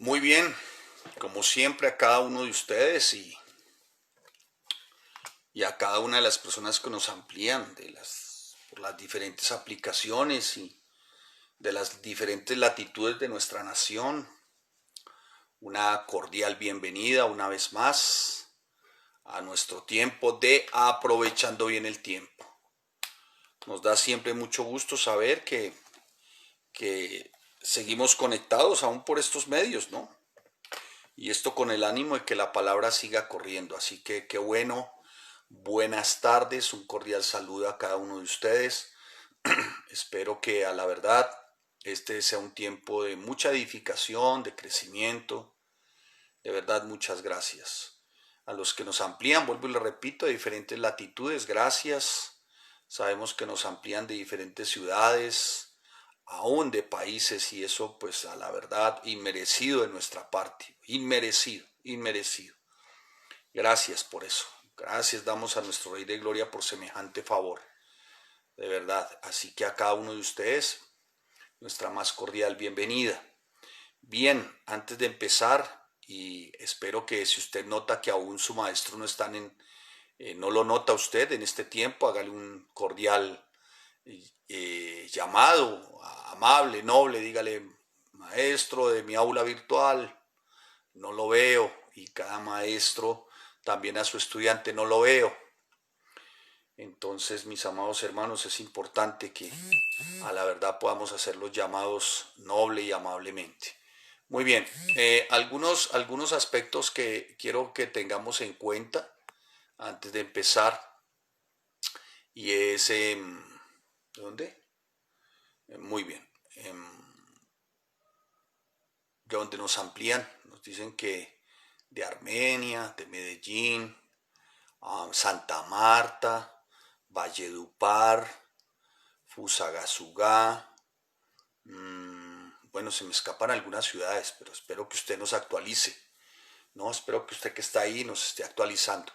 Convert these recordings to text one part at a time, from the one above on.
Muy bien, como siempre a cada uno de ustedes y a cada una de las personas que nos amplían por las diferentes aplicaciones y de las diferentes latitudes de nuestra nación. Una cordial bienvenida una vez más a nuestro tiempo de Aprovechando Bien el Tiempo. Nos da siempre mucho gusto saber que seguimos conectados aún por estos medios, ¿no? Y esto con el ánimo de que la palabra siga corriendo. Así que qué bueno. Buenas tardes, un cordial saludo a cada uno de ustedes. Espero que a la verdad este sea un tiempo de mucha edificación, de crecimiento. De verdad, muchas gracias. A los que nos amplían, vuelvo y le repito, de diferentes latitudes, gracias. Sabemos que nos amplían de diferentes ciudades, aún de países, y eso pues a la verdad inmerecido de nuestra parte, inmerecido, inmerecido. Gracias por eso. Gracias damos a nuestro Rey de Gloria por semejante favor. De verdad. Así que a cada uno de ustedes, nuestra más cordial bienvenida. Bien, antes de empezar, y espero que si usted nota que aún su maestro no lo nota usted en este tiempo, hágale un cordial llamado, amable, noble, dígale, maestro de mi aula virtual, no lo veo, y cada maestro también a su estudiante no lo veo. Entonces, mis amados hermanos, es importante que a la verdad podamos hacer los llamados noble y amablemente. Muy bien, algunos aspectos que quiero que tengamos en cuenta antes de empezar, y es, ¿de dónde? Muy bien, de donde nos amplían, nos dicen que de Armenia, de Medellín, Santa Marta, Valledupar, Fusagasugá. Bueno, se me escapan algunas ciudades, pero espero que usted nos actualice, ¿no? Espero que usted que está ahí nos esté actualizando.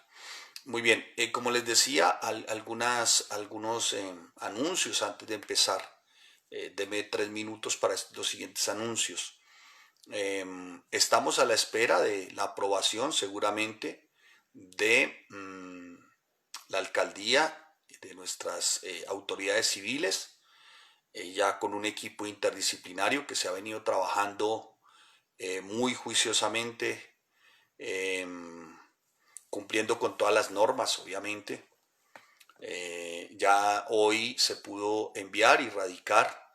Muy bien, como les decía, algunos anuncios antes de empezar. Deme 3 minutos para los siguientes anuncios. Estamos a la espera de la aprobación seguramente de la alcaldía, de nuestras autoridades civiles, ya con un equipo interdisciplinario que se ha venido trabajando muy juiciosamente, eh, cumpliendo con todas las normas, obviamente. Ya hoy se pudo enviar y radicar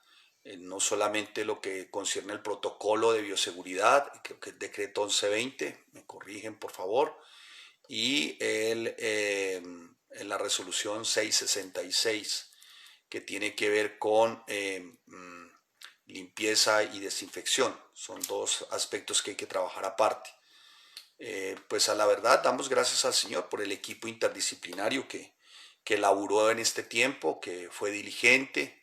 no solamente lo que concierne el protocolo de bioseguridad, creo que el decreto 1120, me corrigen por favor, y la resolución 666, que tiene que ver con limpieza y desinfección. Son dos aspectos que hay que trabajar aparte. Pues a la verdad damos gracias al Señor por el equipo interdisciplinario que laburó en este tiempo, que fue diligente.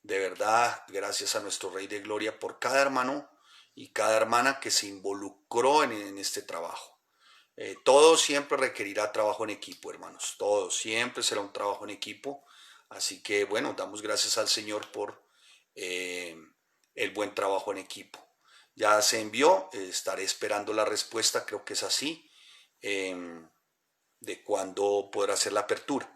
De verdad, gracias a nuestro Rey de Gloria por cada hermano y cada hermana que se involucró en este trabajo. Todo siempre requerirá trabajo en equipo, hermanos. Todo siempre será un trabajo en equipo. Así que bueno, damos gracias al Señor por eh, el buen trabajo en equipo. Ya se envió, estaré esperando la respuesta, creo que es así, de cuándo podrá ser la apertura.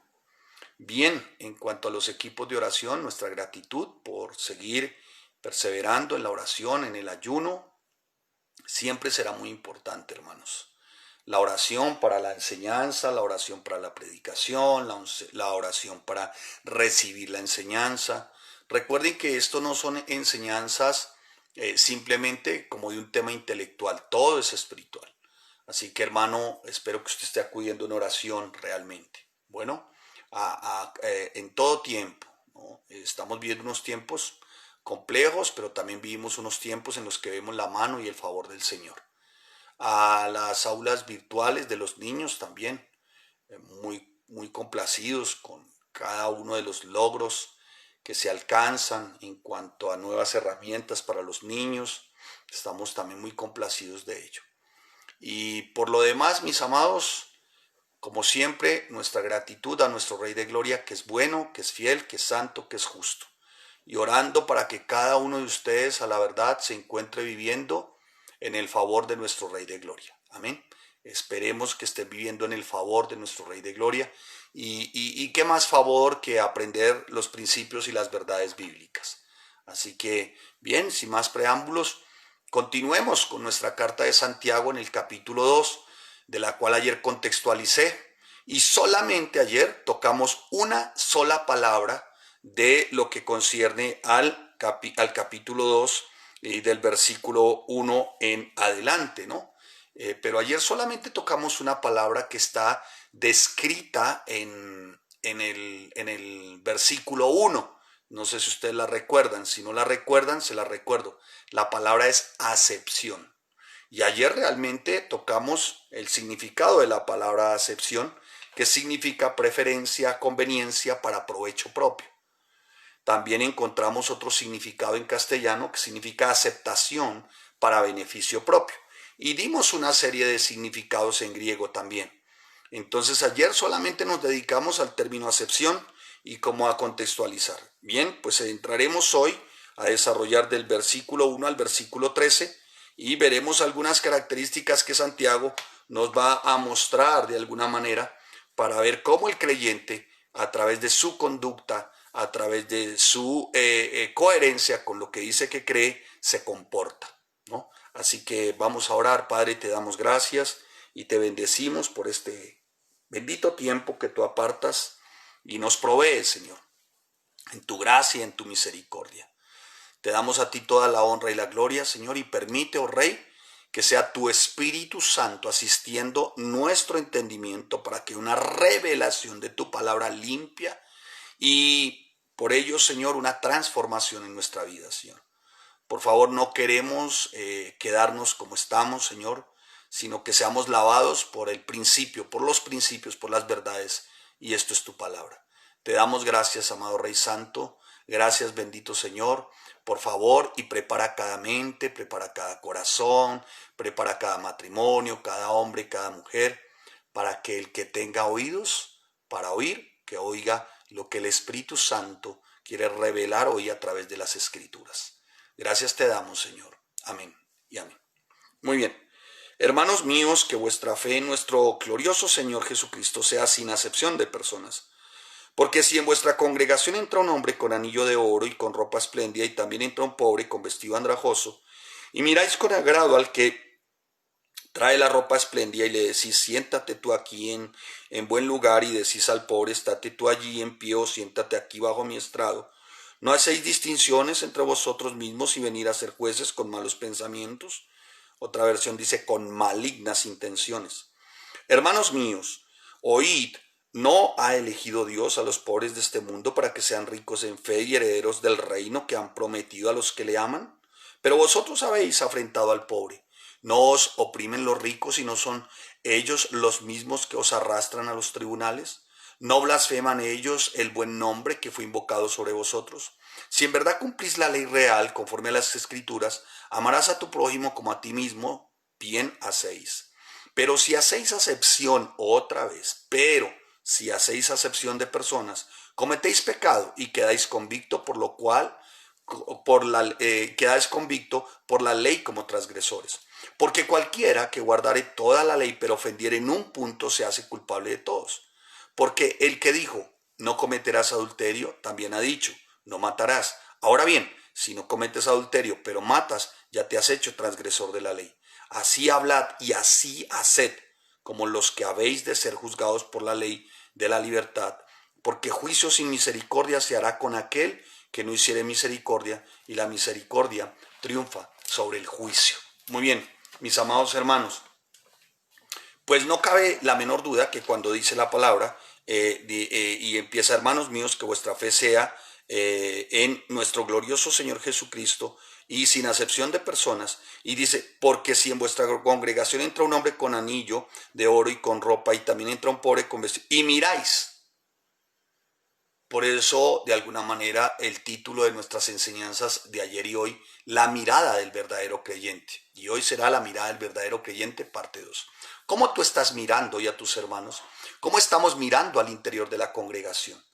Bien, en cuanto a los equipos de oración, nuestra gratitud por seguir perseverando en la oración, en el ayuno, siempre será muy importante, hermanos. La oración para la enseñanza, la oración para la predicación, la oración para recibir la enseñanza. Recuerden que esto no son enseñanzas simplemente como de un tema intelectual, todo es espiritual. Así que hermano, espero que usted esté acudiendo en oración realmente. Bueno, en todo tiempo, ¿no? Estamos viviendo unos tiempos complejos, pero también vivimos unos tiempos en los que vemos la mano y el favor del Señor. A las aulas virtuales de los niños también, muy complacidos con cada uno de los logros que se alcanzan en cuanto a nuevas herramientas para los niños. Estamos también muy complacidos de ello. Y por lo demás, mis amados, como siempre, nuestra gratitud a nuestro Rey de Gloria, que es bueno, que es fiel, que es santo, que es justo. Y orando para que cada uno de ustedes a la verdad se encuentre viviendo en el favor de nuestro Rey de Gloria. Amén. Esperemos que estén viviendo en el favor de nuestro Rey de Gloria. Y qué más favor que aprender los principios y las verdades bíblicas. Así que, bien, sin más preámbulos, continuemos con nuestra carta de Santiago en el capítulo 2, de la cual ayer contextualicé. Y solamente ayer tocamos una sola palabra de lo que concierne al capítulo 2 del versículo 1 en adelante, ¿no? Pero ayer solamente tocamos una palabra que está descrita en el versículo 1. No sé si ustedes la recuerdan. Si no la recuerdan, se la recuerdo. La palabra es acepción. Y ayer realmente tocamos el significado de la palabra acepción, que significa preferencia, conveniencia para provecho propio. También encontramos otro significado en castellano que significa aceptación para beneficio propio. Y dimos una serie de significados en griego también. Entonces ayer solamente nos dedicamos al término acepción y cómo a contextualizar. Bien, pues entraremos hoy a desarrollar del versículo 1 al versículo 13 y veremos algunas características que Santiago nos va a mostrar de alguna manera para ver cómo el creyente, a través de su conducta, a través de su coherencia con lo que dice que cree, se comporta, ¿no? Así que vamos a orar. Padre, te damos gracias y te bendecimos por este bendito tiempo que tú apartas y nos provees, Señor, en tu gracia y en tu misericordia. Te damos a ti toda la honra y la gloria, Señor, y permite, oh Rey, que sea tu Espíritu Santo asistiendo nuestro entendimiento para que una revelación de tu palabra limpia y por ello, Señor, una transformación en nuestra vida, Señor. Por favor, no queremos quedarnos como estamos, Señor, sino que seamos lavados por el principio, por los principios, por las verdades, y esto es tu palabra. Te damos gracias, amado Rey Santo, gracias, bendito Señor. Por favor, y prepara cada mente, prepara cada corazón, prepara cada matrimonio, cada hombre, cada mujer, para que el que tenga oídos para oír, que oiga lo que el Espíritu Santo quiere revelar hoy a través de las Escrituras. Gracias te damos, Señor. Amén y amén. Muy bien. Hermanos míos, que vuestra fe en nuestro glorioso Señor Jesucristo sea sin acepción de personas. Porque si en vuestra congregación entra un hombre con anillo de oro y con ropa espléndida, y también entra un pobre con vestido andrajoso, y miráis con agrado al que trae la ropa espléndida y le decís, siéntate tú aquí en buen lugar, y decís al pobre, estate tú allí en pie, o siéntate aquí bajo mi estrado, ¿no hacéis distinciones entre vosotros mismos y venir a ser jueces con malos pensamientos? Otra versión dice, con malignas intenciones. Hermanos míos, oíd, ¿no ha elegido Dios a los pobres de este mundo para que sean ricos en fe y herederos del reino que han prometido a los que le aman? Pero vosotros habéis afrentado al pobre. ¿No os oprimen los ricos y no son ellos los mismos que os arrastran a los tribunales? ¿No blasfeman ellos el buen nombre que fue invocado sobre vosotros? Si en verdad cumplís la ley real conforme a las Escrituras, amarás a tu prójimo como a ti mismo, bien hacéis. Pero si hacéis acepción si hacéis acepción de personas, cometéis pecado y quedáis convicto por lo cual quedáis convicto por la ley como transgresores. Porque cualquiera que guardare toda la ley pero ofendiere en un punto se hace culpable de todos. Porque el que dijo, no cometerás adulterio, también ha dicho, no matarás. Ahora bien, si no cometes adulterio pero matas, ya te has hecho transgresor de la ley. Así hablad y así haced, como los que habéis de ser juzgados por la ley de la libertad, porque juicio sin misericordia se hará con aquel que no hiciere misericordia, y la misericordia triunfa sobre el juicio. Muy bien, mis amados hermanos, pues no cabe la menor duda que cuando dice la palabra y empieza, hermanos míos, que vuestra fe sea en nuestro glorioso Señor Jesucristo y sin acepción de personas, y dice, porque si en vuestra congregación entra un hombre con anillo de oro y con ropa, y también entra un pobre con vestido, y miráis. Por eso, de alguna manera, el título de nuestras enseñanzas de ayer y hoy, la mirada del verdadero creyente. Y hoy será la mirada del verdadero creyente, parte 2. ¿Cómo tú estás mirando hoy a tus hermanos? ¿Cómo estamos mirando al interior de la congregación?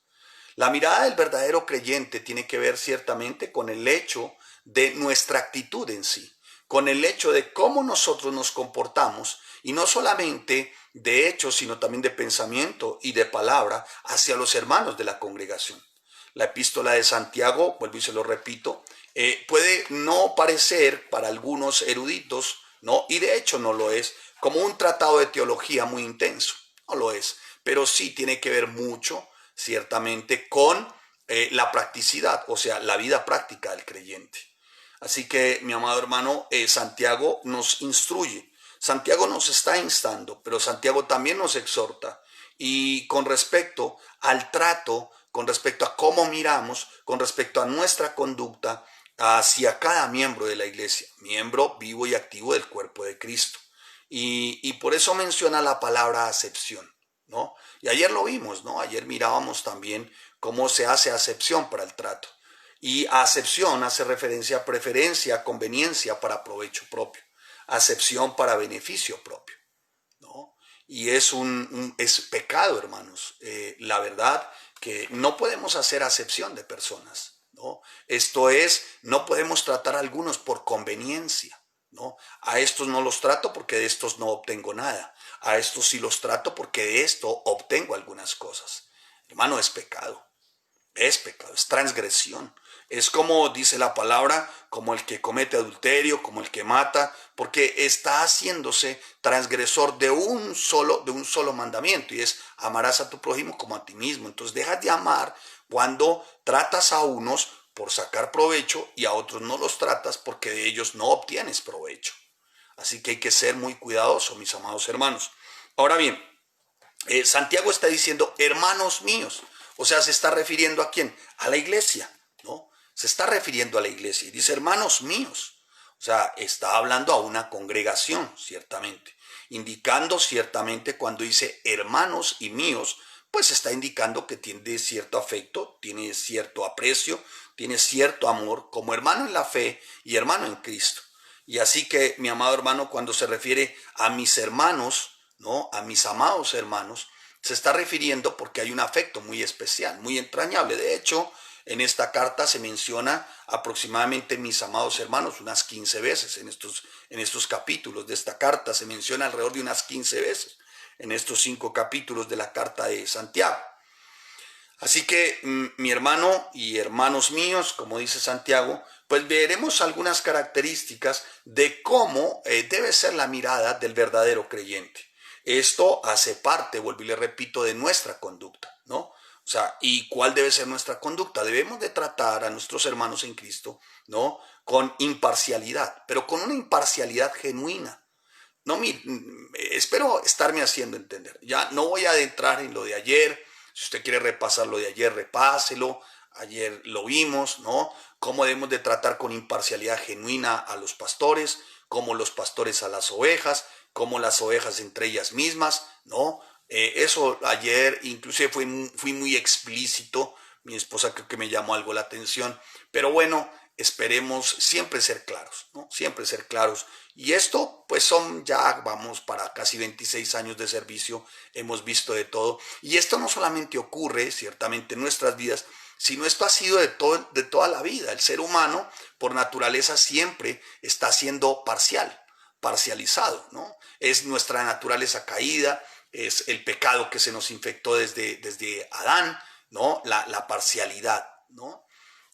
La mirada del verdadero creyente tiene que ver ciertamente con el hecho de nuestra actitud en sí. con el hecho de cómo nosotros nos comportamos, y no solamente de hechos, sino también de pensamiento y de palabra hacia los hermanos de la congregación. La epístola de Santiago, vuelvo y se lo repito, puede no parecer para algunos eruditos, ¿no? Y de hecho no lo es, como un tratado de teología muy intenso, no lo es, pero sí tiene que ver mucho, ciertamente, con la practicidad, o sea, la vida práctica del creyente. Así que, mi amado hermano, Santiago nos instruye, Santiago nos está instando, pero Santiago también nos exhorta. Y con respecto al trato, con respecto a cómo miramos, con respecto a nuestra conducta hacia cada miembro de la iglesia, miembro vivo y activo del cuerpo de Cristo. Y por eso menciona la palabra acepción, ¿no? Y ayer lo vimos, ¿no? Ayer mirábamos también cómo se hace acepción para el trato. Y acepción hace referencia a preferencia, conveniencia para provecho propio, acepción para beneficio propio, ¿no? Y es pecado, hermanos. La verdad que no podemos hacer acepción de personas, ¿no? Esto es, no podemos tratar a algunos por conveniencia, ¿no? A estos no los trato porque de estos no obtengo nada. A estos sí los trato porque de esto obtengo algunas cosas. Hermano, es pecado. Es pecado, es transgresión. Es como dice la palabra, como el que comete adulterio, como el que mata, porque está haciéndose transgresor de un solo mandamiento, y es amarás a tu prójimo como a ti mismo. Entonces dejas de amar cuando tratas a unos por sacar provecho y a otros no los tratas porque de ellos no obtienes provecho. Así que hay que ser muy cuidadosos, mis amados hermanos. Ahora bien, Santiago está diciendo, hermanos míos, o sea, se está refiriendo ¿a quién? A la iglesia, ¿no? Se está refiriendo a la iglesia y dice, hermanos míos, o sea, está hablando a una congregación, ciertamente, indicando ciertamente cuando dice hermanos y míos, pues está indicando que tiene cierto afecto, tiene cierto aprecio, tiene cierto amor como hermano en la fe y hermano en Cristo. Y así que, mi amado hermano, cuando se refiere a mis hermanos, ¿no? A mis amados hermanos, se está refiriendo porque hay un afecto muy especial, muy entrañable. De hecho, en esta carta se menciona aproximadamente mis amados hermanos unas 15 veces. En estos capítulos de esta carta se menciona alrededor de unas 15 veces en estos 5 capítulos de la carta de Santiago. Así que mi hermano y hermanos míos, como dice Santiago, pues veremos algunas características de cómo debe ser la mirada del verdadero creyente. Esto hace parte, vuelvo y le repito, de nuestra conducta, ¿no? O sea, ¿y cuál debe ser nuestra conducta? Debemos de tratar a nuestros hermanos en Cristo, ¿no? Con imparcialidad, pero con una imparcialidad genuina. No, espero estarme haciendo entender. Ya no voy a adentrar en lo de ayer. Si usted quiere repasar lo de ayer, repáselo. Ayer lo vimos, ¿no? Cómo debemos de tratar con imparcialidad genuina a los pastores, como los pastores a las ovejas, como las ovejas entre ellas mismas, ¿no? Eso ayer inclusive fui muy explícito. Mi esposa creo que me llamó algo la atención. Pero bueno, esperemos siempre ser claros, ¿no? Siempre ser claros. Y esto, pues ya vamos para casi 26 años de servicio, hemos visto de todo. Y esto no solamente ocurre, ciertamente, en nuestras vidas, sino esto ha sido de toda la vida. El ser humano, por naturaleza, siempre está siendo parcializado, ¿no? Es nuestra naturaleza caída, es el pecado que se nos infectó desde Adán, ¿no? La parcialidad, ¿no?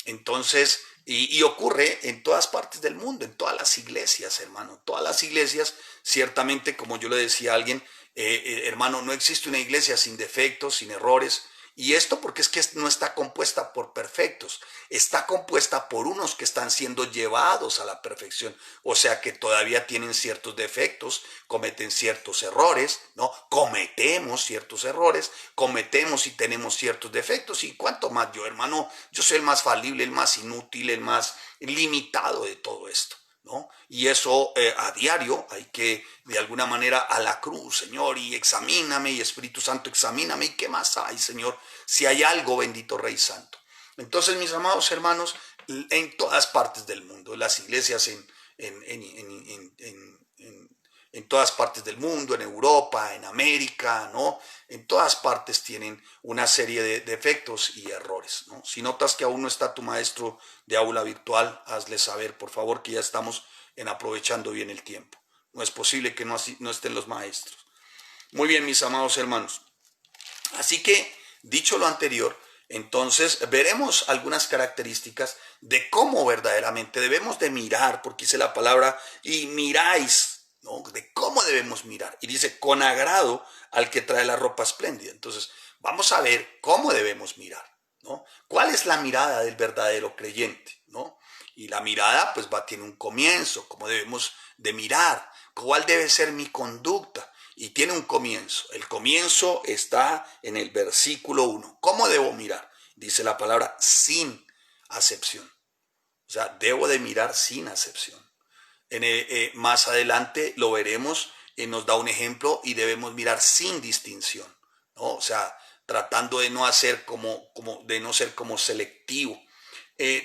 Entonces, y ocurre en todas partes del mundo, en todas las iglesias, hermano. Todas las iglesias, ciertamente, como yo le decía a alguien, hermano, no existe una iglesia sin defectos, sin errores. Y esto porque es que no está compuesta por perfectos, está compuesta por unos que están siendo llevados a la perfección, o sea que todavía tienen ciertos defectos, cometen ciertos errores, ¿no? Cometemos ciertos errores, cometemos y tenemos ciertos defectos, y cuánto más yo, hermano, yo soy el más falible, el más inútil, el más limitado de todo esto, ¿no? Y eso a diario hay que de alguna manera a la cruz, Señor, y examíname, y Espíritu Santo, examíname, y qué más hay, Señor, si hay algo, bendito Rey Santo. Entonces, mis amados hermanos, en todas partes del mundo, las iglesias en en todas partes del mundo, en Europa, en América, ¿no? En todas partes tienen una serie de defectos y errores, ¿no? Si notas que aún no está tu maestro de aula virtual, hazle saber, por favor, que ya estamos en aprovechando bien el tiempo. No es posible que no estén los maestros. Muy bien, mis amados hermanos. Así que, dicho lo anterior, entonces veremos algunas características de cómo verdaderamente debemos de mirar, porque dice la palabra, y miráis, ¿no? De cómo debemos mirar. Y dice, con agrado al que trae la ropa espléndida. Entonces, vamos a ver cómo debemos mirar, ¿no? ¿Cuál es la mirada del verdadero creyente, ¿no? Y la mirada, pues, tiene un comienzo, cómo debemos de mirar, cuál debe ser mi conducta. Y tiene un comienzo. El comienzo está en el versículo 1. ¿Cómo debo mirar? Dice la palabra sin acepción. O sea, debo de mirar sin acepción. Más adelante lo veremos, nos da un ejemplo y debemos mirar sin distinción, ¿no? O sea, tratando de no hacer de no ser como selectivo.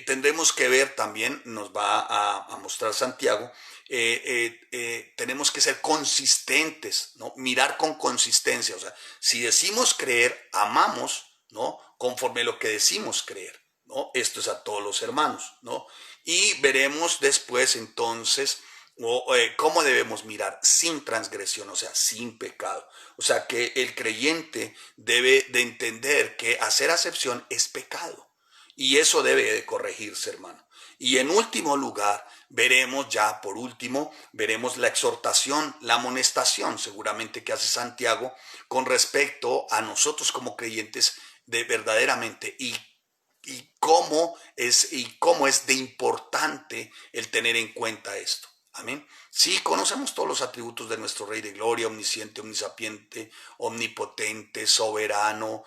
Tendremos que ver también, nos va a mostrar Santiago, tenemos que ser consistentes, ¿no? Mirar con consistencia. O sea, si decimos creer, amamos, ¿no? Conforme lo que decimos creer, ¿no? Esto es a todos los hermanos, ¿no? Y veremos después entonces cómo debemos mirar sin transgresión, o sea, sin pecado. O sea, que el creyente debe de entender que hacer acepción es pecado. Y eso debe de corregirse, hermano. Y en último lugar, veremos ya, por último, veremos la exhortación, la amonestación, seguramente que hace Santiago con respecto a nosotros como creyentes de verdaderamente y cómo es de importante el tener en cuenta esto. Amén. Sí, conocemos todos los atributos de nuestro Rey de Gloria, omnisciente, omnisapiente, omnipotente, soberano,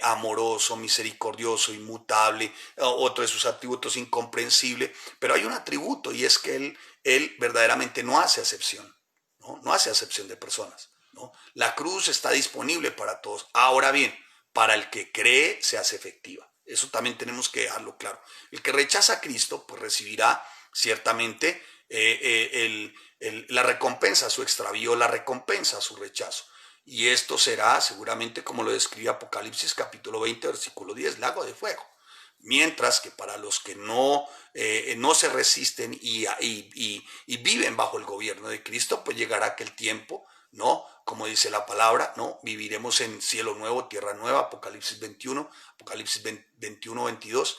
amoroso, misericordioso, inmutable, otro de sus atributos incomprensible, pero hay un atributo y es que él verdaderamente no hace acepción, ¿no? No hace acepción de personas, ¿no? La cruz está disponible para todos. Ahora bien, para el que cree se hace efectiva. Eso también tenemos que dejarlo claro. El que rechaza a Cristo, pues recibirá ciertamente la recompensa a su extravío, la recompensa a su rechazo. Y esto será seguramente como lo describe Apocalipsis capítulo 20, versículo 10, lago de fuego. Mientras que para los que no se resisten y viven bajo el gobierno de Cristo, pues llegará aquel tiempo, ¿no? Como dice la palabra, ¿no? Viviremos en cielo nuevo, tierra nueva, Apocalipsis 21, Apocalipsis 21, 22.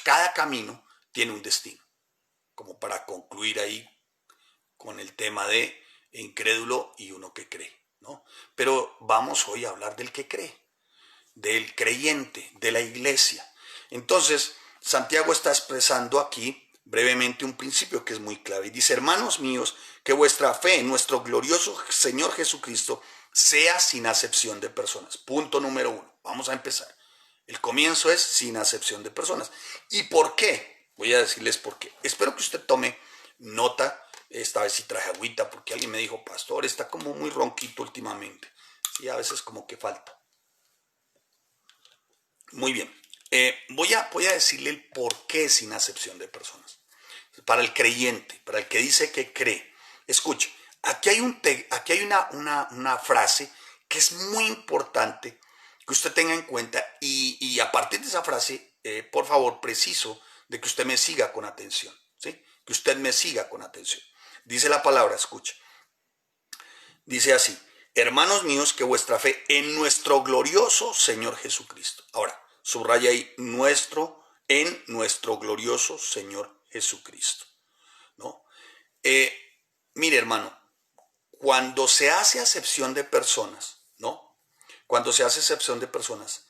Cada camino tiene un destino. Como para concluir ahí con el tema de incrédulo y uno que cree, ¿no? Pero vamos hoy a hablar del que cree, del creyente, de la iglesia. Entonces, Santiago está expresando aquí brevemente un principio que es muy clave. Y dice, hermanos míos, que vuestra fe en nuestro glorioso Señor Jesucristo sea sin acepción de personas. Punto número 1. Vamos a empezar. El comienzo es sin acepción de personas. ¿Y por qué? Voy a decirles por qué. Espero que usted tome nota. Esta vez sí traje agüita porque alguien me dijo, pastor, está como muy ronquito últimamente. Y a veces como que falta. Muy bien. Voy a decirle el por qué sin acepción de personas. Para el creyente, para el que dice que cree. Escuche, aquí hay una frase que es muy importante que usted tenga en cuenta y a partir de esa frase, por favor, preciso de que usted me siga con atención, ¿sí? Que usted me siga con atención. Dice la palabra, escucha. Dice así, hermanos míos, que vuestra fe en nuestro glorioso Señor Jesucristo. Ahora, subraya ahí, en nuestro glorioso Señor Jesucristo, ¿no? Mire, hermano, cuando se hace acepción de personas, ¿no? Cuando se hace acepción de personas,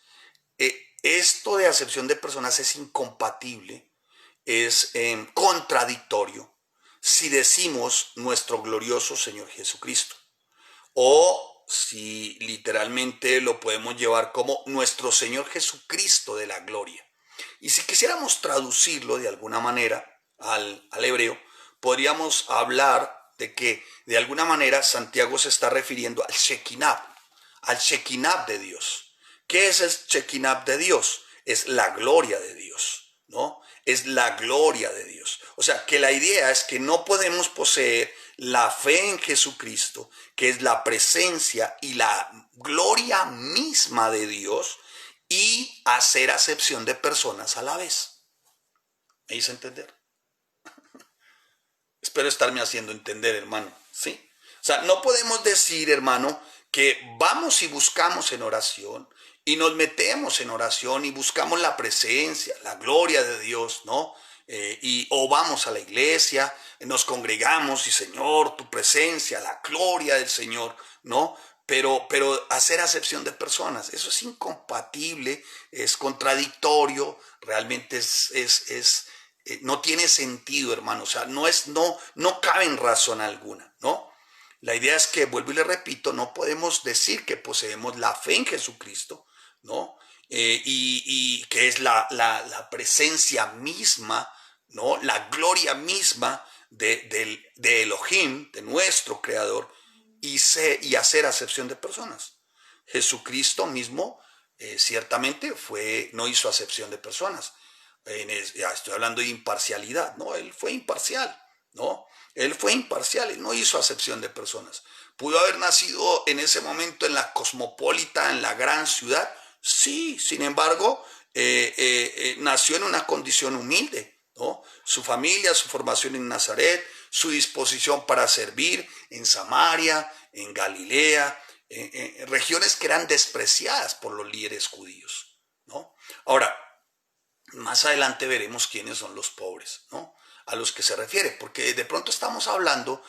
esto de acepción de personas es incompatible, es contradictorio si decimos nuestro glorioso Señor Jesucristo. O si literalmente lo podemos llevar como nuestro Señor Jesucristo de la gloria. Y si quisiéramos traducirlo de alguna manera al hebreo, podríamos hablar de que de alguna manera Santiago se está refiriendo al Shekinah de Dios. ¿Qué es el Shekinah de Dios? Es la gloria de Dios, ¿no? es la gloria de Dios. O sea, que la idea es que no podemos poseer la fe en Jesucristo, que es la presencia y la gloria misma de Dios, y hacer acepción de personas a la vez. ¿Me hice entender? Espero estarme haciendo entender, hermano. ¿Sí? O sea, no podemos decir, hermano, que vamos y buscamos en oración y nos metemos en oración y buscamos la presencia, la gloria de Dios, ¿no? O vamos a la iglesia, nos congregamos y Señor, tu presencia, la gloria del Señor, ¿no? Pero hacer acepción de personas, eso es incompatible, es contradictorio, realmente no tiene sentido, hermano. O sea, no cabe en razón alguna, ¿no? La idea es que, vuelvo y le repito, no podemos decir que poseemos la fe en Jesucristo, ¿no? Y que es la presencia misma, ¿no? La gloria misma de Elohim, de nuestro Creador, y hacer acepción de personas. Jesucristo mismo ciertamente no hizo acepción de personas. Ya estoy hablando de imparcialidad, ¿no? Él fue imparcial, ¿no? Él fue imparcial, él no hizo acepción de personas. ¿Pudo haber nacido en ese momento en la cosmopolita, en la gran ciudad? Sí, sin embargo, nació en una condición humilde, ¿no? Su familia, su formación en Nazaret, su disposición para servir en Samaria, en Galilea, regiones que eran despreciadas por los líderes judíos, ¿no? Ahora, más adelante veremos quiénes son los pobres, ¿no? A los que se refiere, porque de pronto estamos hablando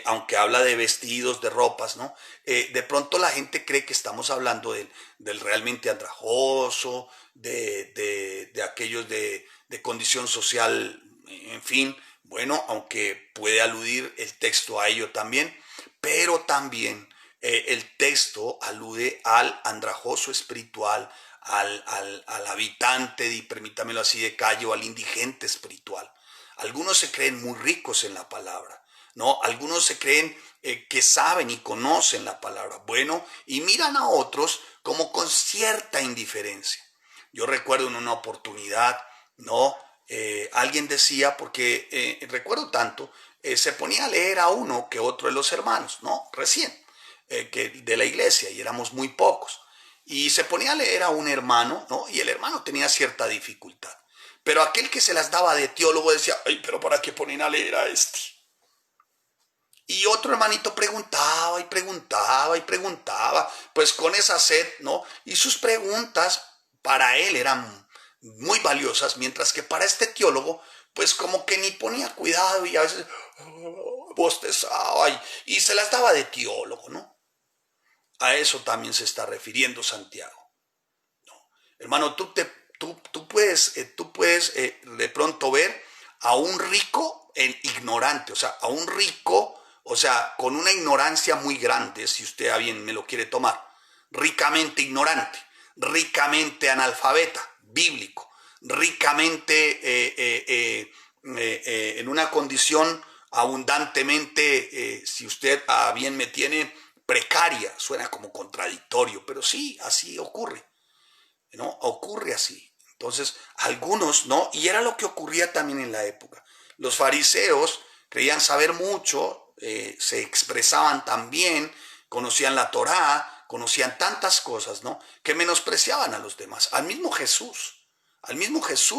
aunque habla de vestidos, de ropas, ¿no? De pronto la gente cree que estamos hablando del realmente andrajoso, de aquellos de condición social, en fin, bueno, aunque puede aludir el texto a ello también, pero también el texto alude al andrajoso espiritual, al habitante, y permítamelo así, de calle, o al indigente espiritual. Algunos se creen muy ricos en la palabra, ¿no? Algunos se creen que saben y conocen la palabra. Bueno, y miran a otros como con cierta indiferencia. Yo recuerdo en una oportunidad, ¿no? Alguien decía, porque recuerdo tanto, se ponía a leer a uno que otro de los hermanos, ¿no? Recién, que de la iglesia, y éramos muy pocos. Y se ponía a leer a un hermano, ¿no? Y el hermano tenía cierta dificultad. Pero aquel que se las daba de teólogo decía, ay, pero ¿para qué ponen a leer a este? Y otro hermanito preguntaba y preguntaba y preguntaba, pues con esa sed, ¿no? Y sus preguntas para él eran muy valiosas, mientras que para este teólogo, pues como que ni ponía cuidado y a veces bostezaba y se las daba de teólogo, ¿no? A eso también se está refiriendo Santiago. Hermano, tú puedes de pronto ver a un rico ignorante, o sea, a un rico, o sea, con una ignorancia muy grande, si usted a bien me lo quiere tomar, ricamente ignorante, ricamente analfabeta, bíblico, ricamente en una condición abundantemente, si usted a bien me tiene, precaria. Suena como contradictorio, pero sí, así ocurre, ¿no? Ocurre así. Entonces, algunos, ¿no? Y era lo que ocurría también en la época. Los fariseos creían saber mucho, se expresaban tan bien, conocían la Torá, conocían tantas cosas, ¿no? Que menospreciaban a los demás. Al mismo Jesús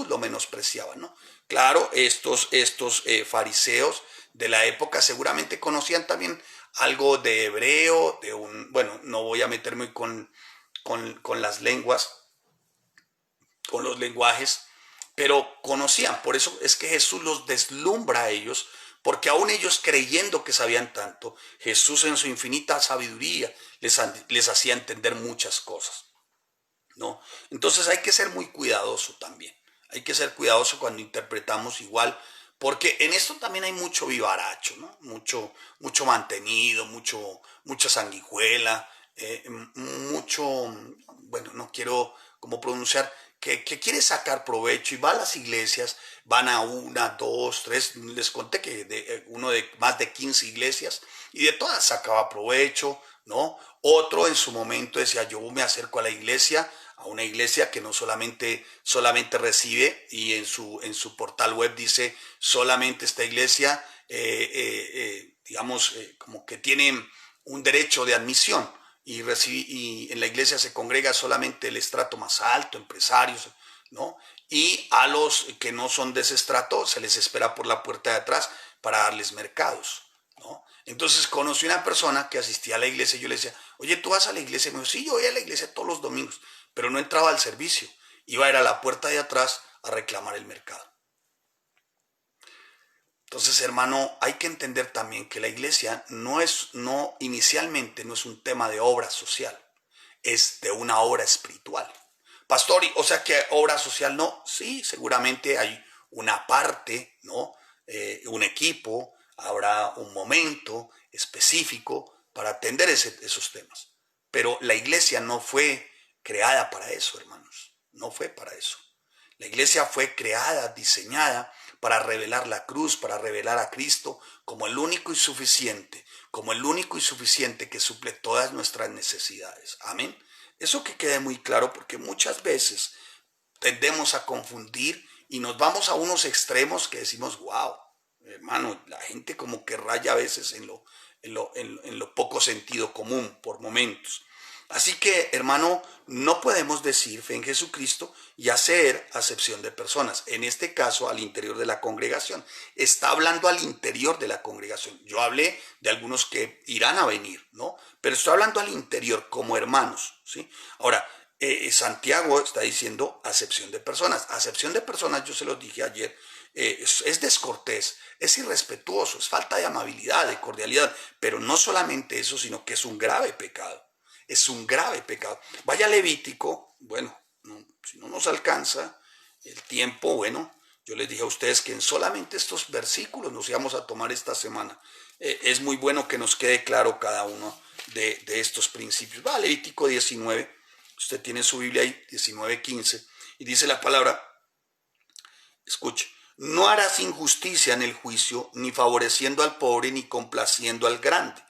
lo menospreciaban, ¿no? Claro, estos fariseos de la época seguramente conocían también algo de hebreo, bueno, no voy a meterme con las lenguas, con los lenguajes, pero conocían. Por eso es que Jesús los deslumbra a ellos, porque aún ellos creyendo que sabían tanto, Jesús en su infinita sabiduría les hacía entender muchas cosas, ¿no? Entonces hay que ser muy cuidadoso también. Hay que ser cuidadoso cuando interpretamos igual, porque en esto también hay mucho vivaracho, ¿no? Mucho mantenido, mucha sanguijuela, mucho, bueno, no quiero como pronunciar, que quiere sacar provecho y va a las iglesias, van a una, dos, tres, les conté que uno de más de 15 iglesias, y de todas sacaba provecho, ¿no? Otro en su momento decía, yo me acerco a la iglesia, a una iglesia que no solamente recibe, y en su portal web dice, solamente esta iglesia, digamos, como que tiene un derecho de admisión, y en la iglesia se congrega solamente el estrato más alto, empresarios, ¿no? Y a los que no son de ese estrato se les espera por la puerta de atrás para darles mercados, ¿no? Entonces conocí una persona que asistía a la iglesia y yo le decía, oye, ¿tú vas a la iglesia? Y me dijo, sí, yo voy a la iglesia todos los domingos, pero no entraba al servicio, iba a ir a la puerta de atrás a reclamar el mercado. Entonces, hermano, hay que entender también que la iglesia inicialmente no es un tema de obra social, es de una obra espiritual. Pastor, o sea que obra social no, sí, seguramente hay una parte, ¿no? Un equipo, habrá un momento específico para atender esos temas. Pero la iglesia no fue creada para eso, hermanos, no fue para eso. La iglesia fue creada, diseñada para revelar la cruz, para revelar a Cristo como el único y suficiente, que suple todas nuestras necesidades. Amén. Eso que quede muy claro, porque muchas veces tendemos a confundir y nos vamos a unos extremos que decimos, wow, hermano, la gente como que raya a veces en lo poco sentido común por momentos. Así que, hermano, no podemos decir fe en Jesucristo y hacer acepción de personas. En este caso, al interior de la congregación. Está hablando al interior de la congregación. Yo hablé de algunos que irán a venir, ¿no? Pero estoy hablando al interior como hermanos, ¿sí? Ahora, Santiago está diciendo acepción de personas. Acepción de personas, yo se los dije ayer, es descortés, es irrespetuoso, es falta de amabilidad, de cordialidad. Pero no solamente eso, sino que es un grave pecado. Es un grave pecado. Vaya Levítico, bueno, si no nos alcanza el tiempo, bueno, yo les dije a ustedes que en solamente estos versículos nos íbamos a tomar esta semana. Es muy bueno que nos quede claro cada uno de estos principios. Va, Levítico 19, usted tiene su Biblia ahí, 19:15, y dice la palabra, escuche, no harás injusticia en el juicio, ni favoreciendo al pobre, ni complaciendo al grande.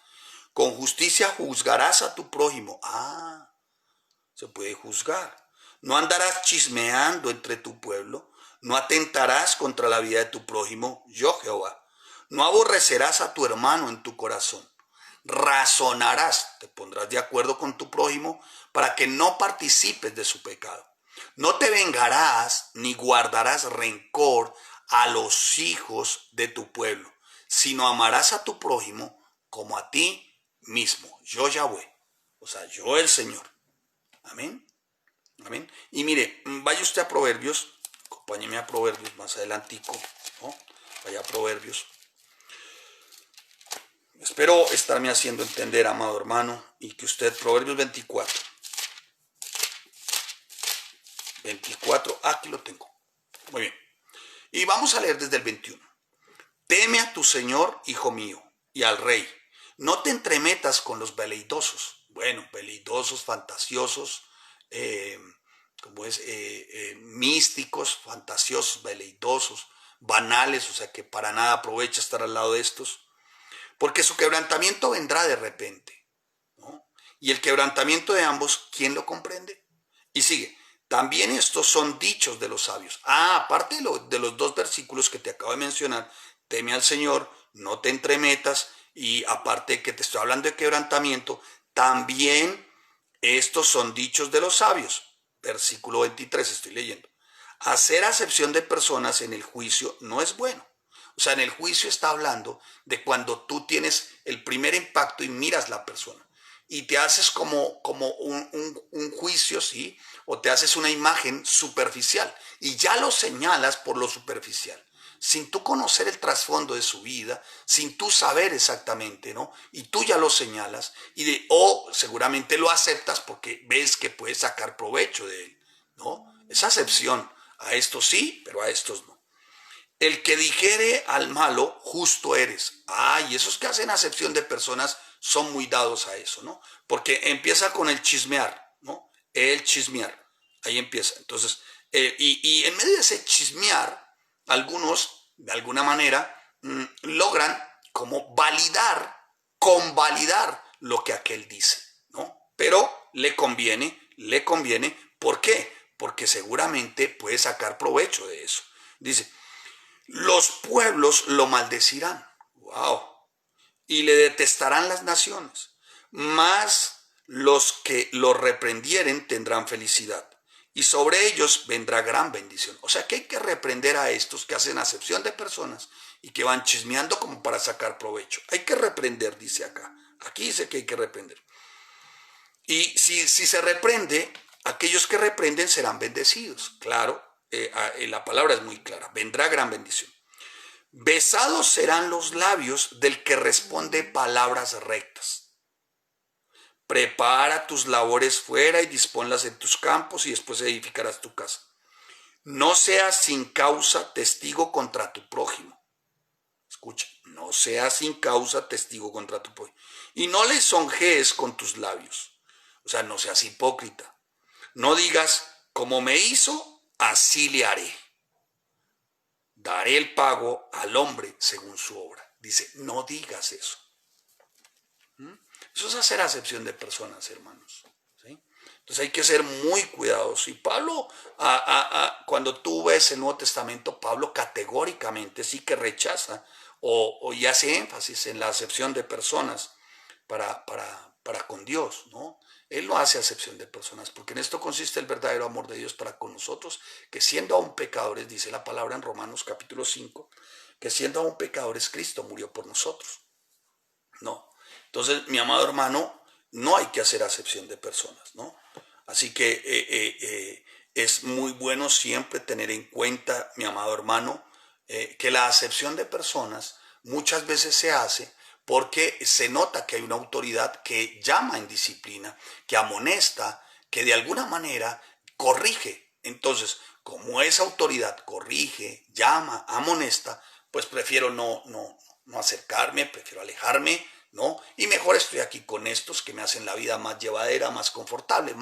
Con justicia juzgarás a tu prójimo. Ah, se puede juzgar. No andarás chismeando entre tu pueblo. No atentarás contra la vida de tu prójimo, yo Jehová. No aborrecerás a tu hermano en tu corazón. Razonarás, te pondrás de acuerdo con tu prójimo para que no participes de su pecado. No te vengarás ni guardarás rencor a los hijos de tu pueblo, sino amarás a tu prójimo como a ti mismo, yo Yahweh, o sea, yo el Señor. Amén, amén. Y mire, vaya usted a Proverbios, acompáñeme a Proverbios más adelantico, ¿no? Vaya a Proverbios. Espero estarme haciendo entender, amado hermano, y que usted, Proverbios 24, aquí lo tengo. Muy bien. Y vamos a leer desde el 21. Teme a tu Señor, hijo mío, y al rey. No te entremetas con los veleidosos. Bueno, veleidosos, fantasiosos, místicos, fantasiosos, veleidosos, banales, o sea que para nada aprovecha estar al lado de estos. Porque su quebrantamiento vendrá de repente, ¿no? Y el quebrantamiento de ambos, ¿quién lo comprende? Y sigue, también estos son dichos de los sabios. Aparte de los dos versículos que te acabo de mencionar, teme al Señor, no te entremetas, y aparte que te estoy hablando de quebrantamiento, también estos son dichos de los sabios. Versículo 23 estoy leyendo. Hacer acepción de personas en el juicio no es bueno. O sea, en el juicio está hablando de cuando tú tienes el primer impacto y miras la persona y te haces como un juicio, ¿sí? O te haces una imagen superficial y ya lo señalas por lo superficial, sin tú conocer el trasfondo de su vida, sin tú saber exactamente, ¿no? Y tú ya lo señalas o seguramente lo aceptas porque ves que puedes sacar provecho de él, ¿no? Esa acepción, a estos sí, pero a estos no. El que dijere al malo, justo eres. Y esos que hacen acepción de personas son muy dados a eso, ¿no? Porque empieza con el chismear, ¿no? El chismear. Ahí empieza. Entonces, y en medio de ese chismear, algunos, de alguna manera, logran como convalidar lo que aquel dice, ¿no? Pero le conviene, ¿por qué? Porque seguramente puede sacar provecho de eso. Dice, los pueblos lo maldecirán, wow, y le detestarán las naciones, mas los que lo reprendieren tendrán felicidad, y sobre ellos vendrá gran bendición. O sea que hay que reprender a estos que hacen acepción de personas y que van chismeando como para sacar provecho. Hay que reprender, dice acá. Aquí dice que hay que reprender. Y si se reprende, aquellos que reprenden serán bendecidos. Claro, la palabra es muy clara. Vendrá gran bendición. Besados serán los labios del que responde palabras rectas. Prepara tus labores fuera y disponlas en tus campos y después edificarás tu casa. No seas sin causa testigo contra tu prójimo. Escucha, no seas sin causa testigo contra tu prójimo. Y no le lisonjees con tus labios. O sea, no seas hipócrita. No digas, como me hizo, así le haré. Daré el pago al hombre según su obra. Dice, no digas eso. Eso es hacer acepción de personas, hermanos. ¿Sí? Entonces hay que ser muy cuidadosos. Y Pablo, cuando tú ves el Nuevo Testamento, Pablo categóricamente sí que rechaza y hace énfasis en la acepción de personas para con Dios, ¿no? Él no hace acepción de personas, porque en esto consiste el verdadero amor de Dios para con nosotros, que siendo aún pecadores, dice la palabra en Romanos capítulo 5, que siendo aún pecadores, Cristo murió por nosotros. No. Entonces, mi amado hermano, no hay que hacer acepción de personas, ¿no? Así que es muy bueno siempre tener en cuenta, mi amado hermano, que la acepción de personas muchas veces se hace porque se nota que hay una autoridad que llama en disciplina, que amonesta, que de alguna manera corrige. Entonces, como esa autoridad corrige, llama, amonesta, pues prefiero no acercarme, prefiero alejarme, ¿no? Y mejor estoy aquí con estos que me hacen la vida más llevadera, más confortable,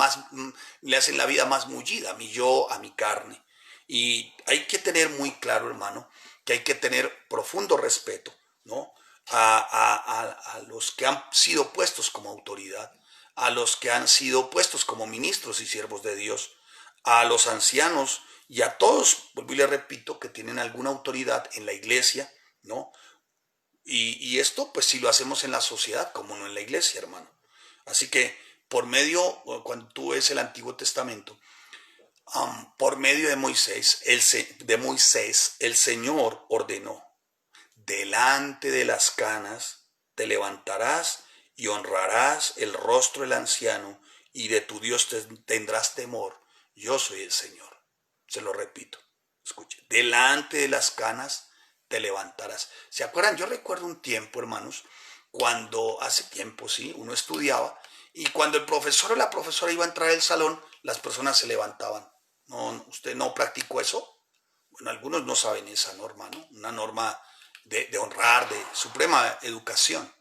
le hacen la vida más mullida a mi yo, a mi carne. Y hay que tener muy claro, hermano, que hay que tener profundo respeto, ¿no? A los que han sido puestos como autoridad, a los que han sido puestos como ministros y siervos de Dios, a los ancianos y a todos, vuelvo y le repito, que tienen alguna autoridad en la iglesia, ¿no? Y esto, pues si lo hacemos en la sociedad, como no en la iglesia, hermano. Así que por medio, cuando tú ves el Antiguo Testamento, por medio de Moisés, el Señor ordenó, delante de las canas te levantarás y honrarás el rostro del anciano y de tu Dios tendrás temor. Yo soy el Señor. Se lo repito. Escuche, delante de las canas te levantarás. ¿Se acuerdan? Yo recuerdo un tiempo, hermanos, cuando hace tiempo, sí, uno estudiaba y cuando el profesor o la profesora iba a entrar al salón, las personas se levantaban. ¿No, usted no practicó eso? Bueno, algunos no saben esa norma, ¿no? Una norma de honrar, de suprema educación.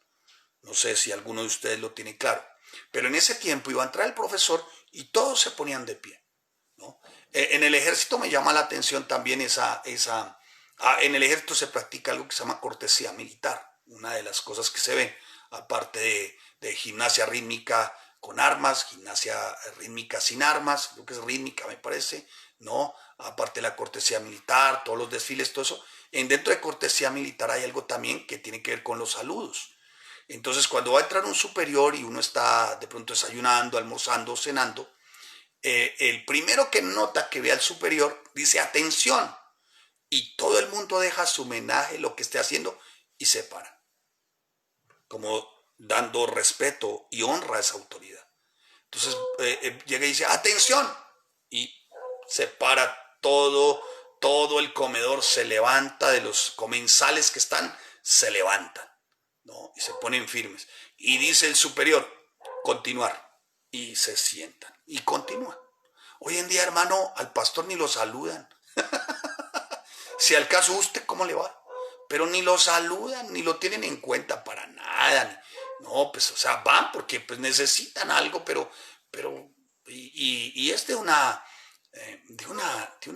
No sé si alguno de ustedes lo tiene claro. Pero en ese tiempo iba a entrar el profesor y todos se ponían de pie, ¿no? En el ejército me llama la atención también en el ejército se practica algo que se llama cortesía militar. Una de las cosas que se ven, aparte de gimnasia rítmica con armas, gimnasia rítmica sin armas, creo que es rítmica me parece, ¿no? Aparte de la cortesía militar, todos los desfiles, todo eso. Dentro de cortesía militar hay algo también que tiene que ver con los saludos. Entonces, cuando va a entrar un superior y uno está de pronto desayunando, almorzando, cenando, el primero que nota que ve al superior dice atención y todo el mundo deja su homenaje, lo que esté haciendo y se para, como dando respeto y honra a esa autoridad. Entonces llega y dice atención y se para todo el comedor, se levanta, de los comensales que están, se levantan, ¿no? Y se ponen firmes. Y dice el superior, continuar. Y se sientan y continúan. Hoy en día, hermano, al pastor ni lo saludan. Si al caso usted, ¿cómo le va? Pero ni lo saludan, ni lo tienen en cuenta para nada. No, pues, o sea, van porque pues necesitan algo, y es de una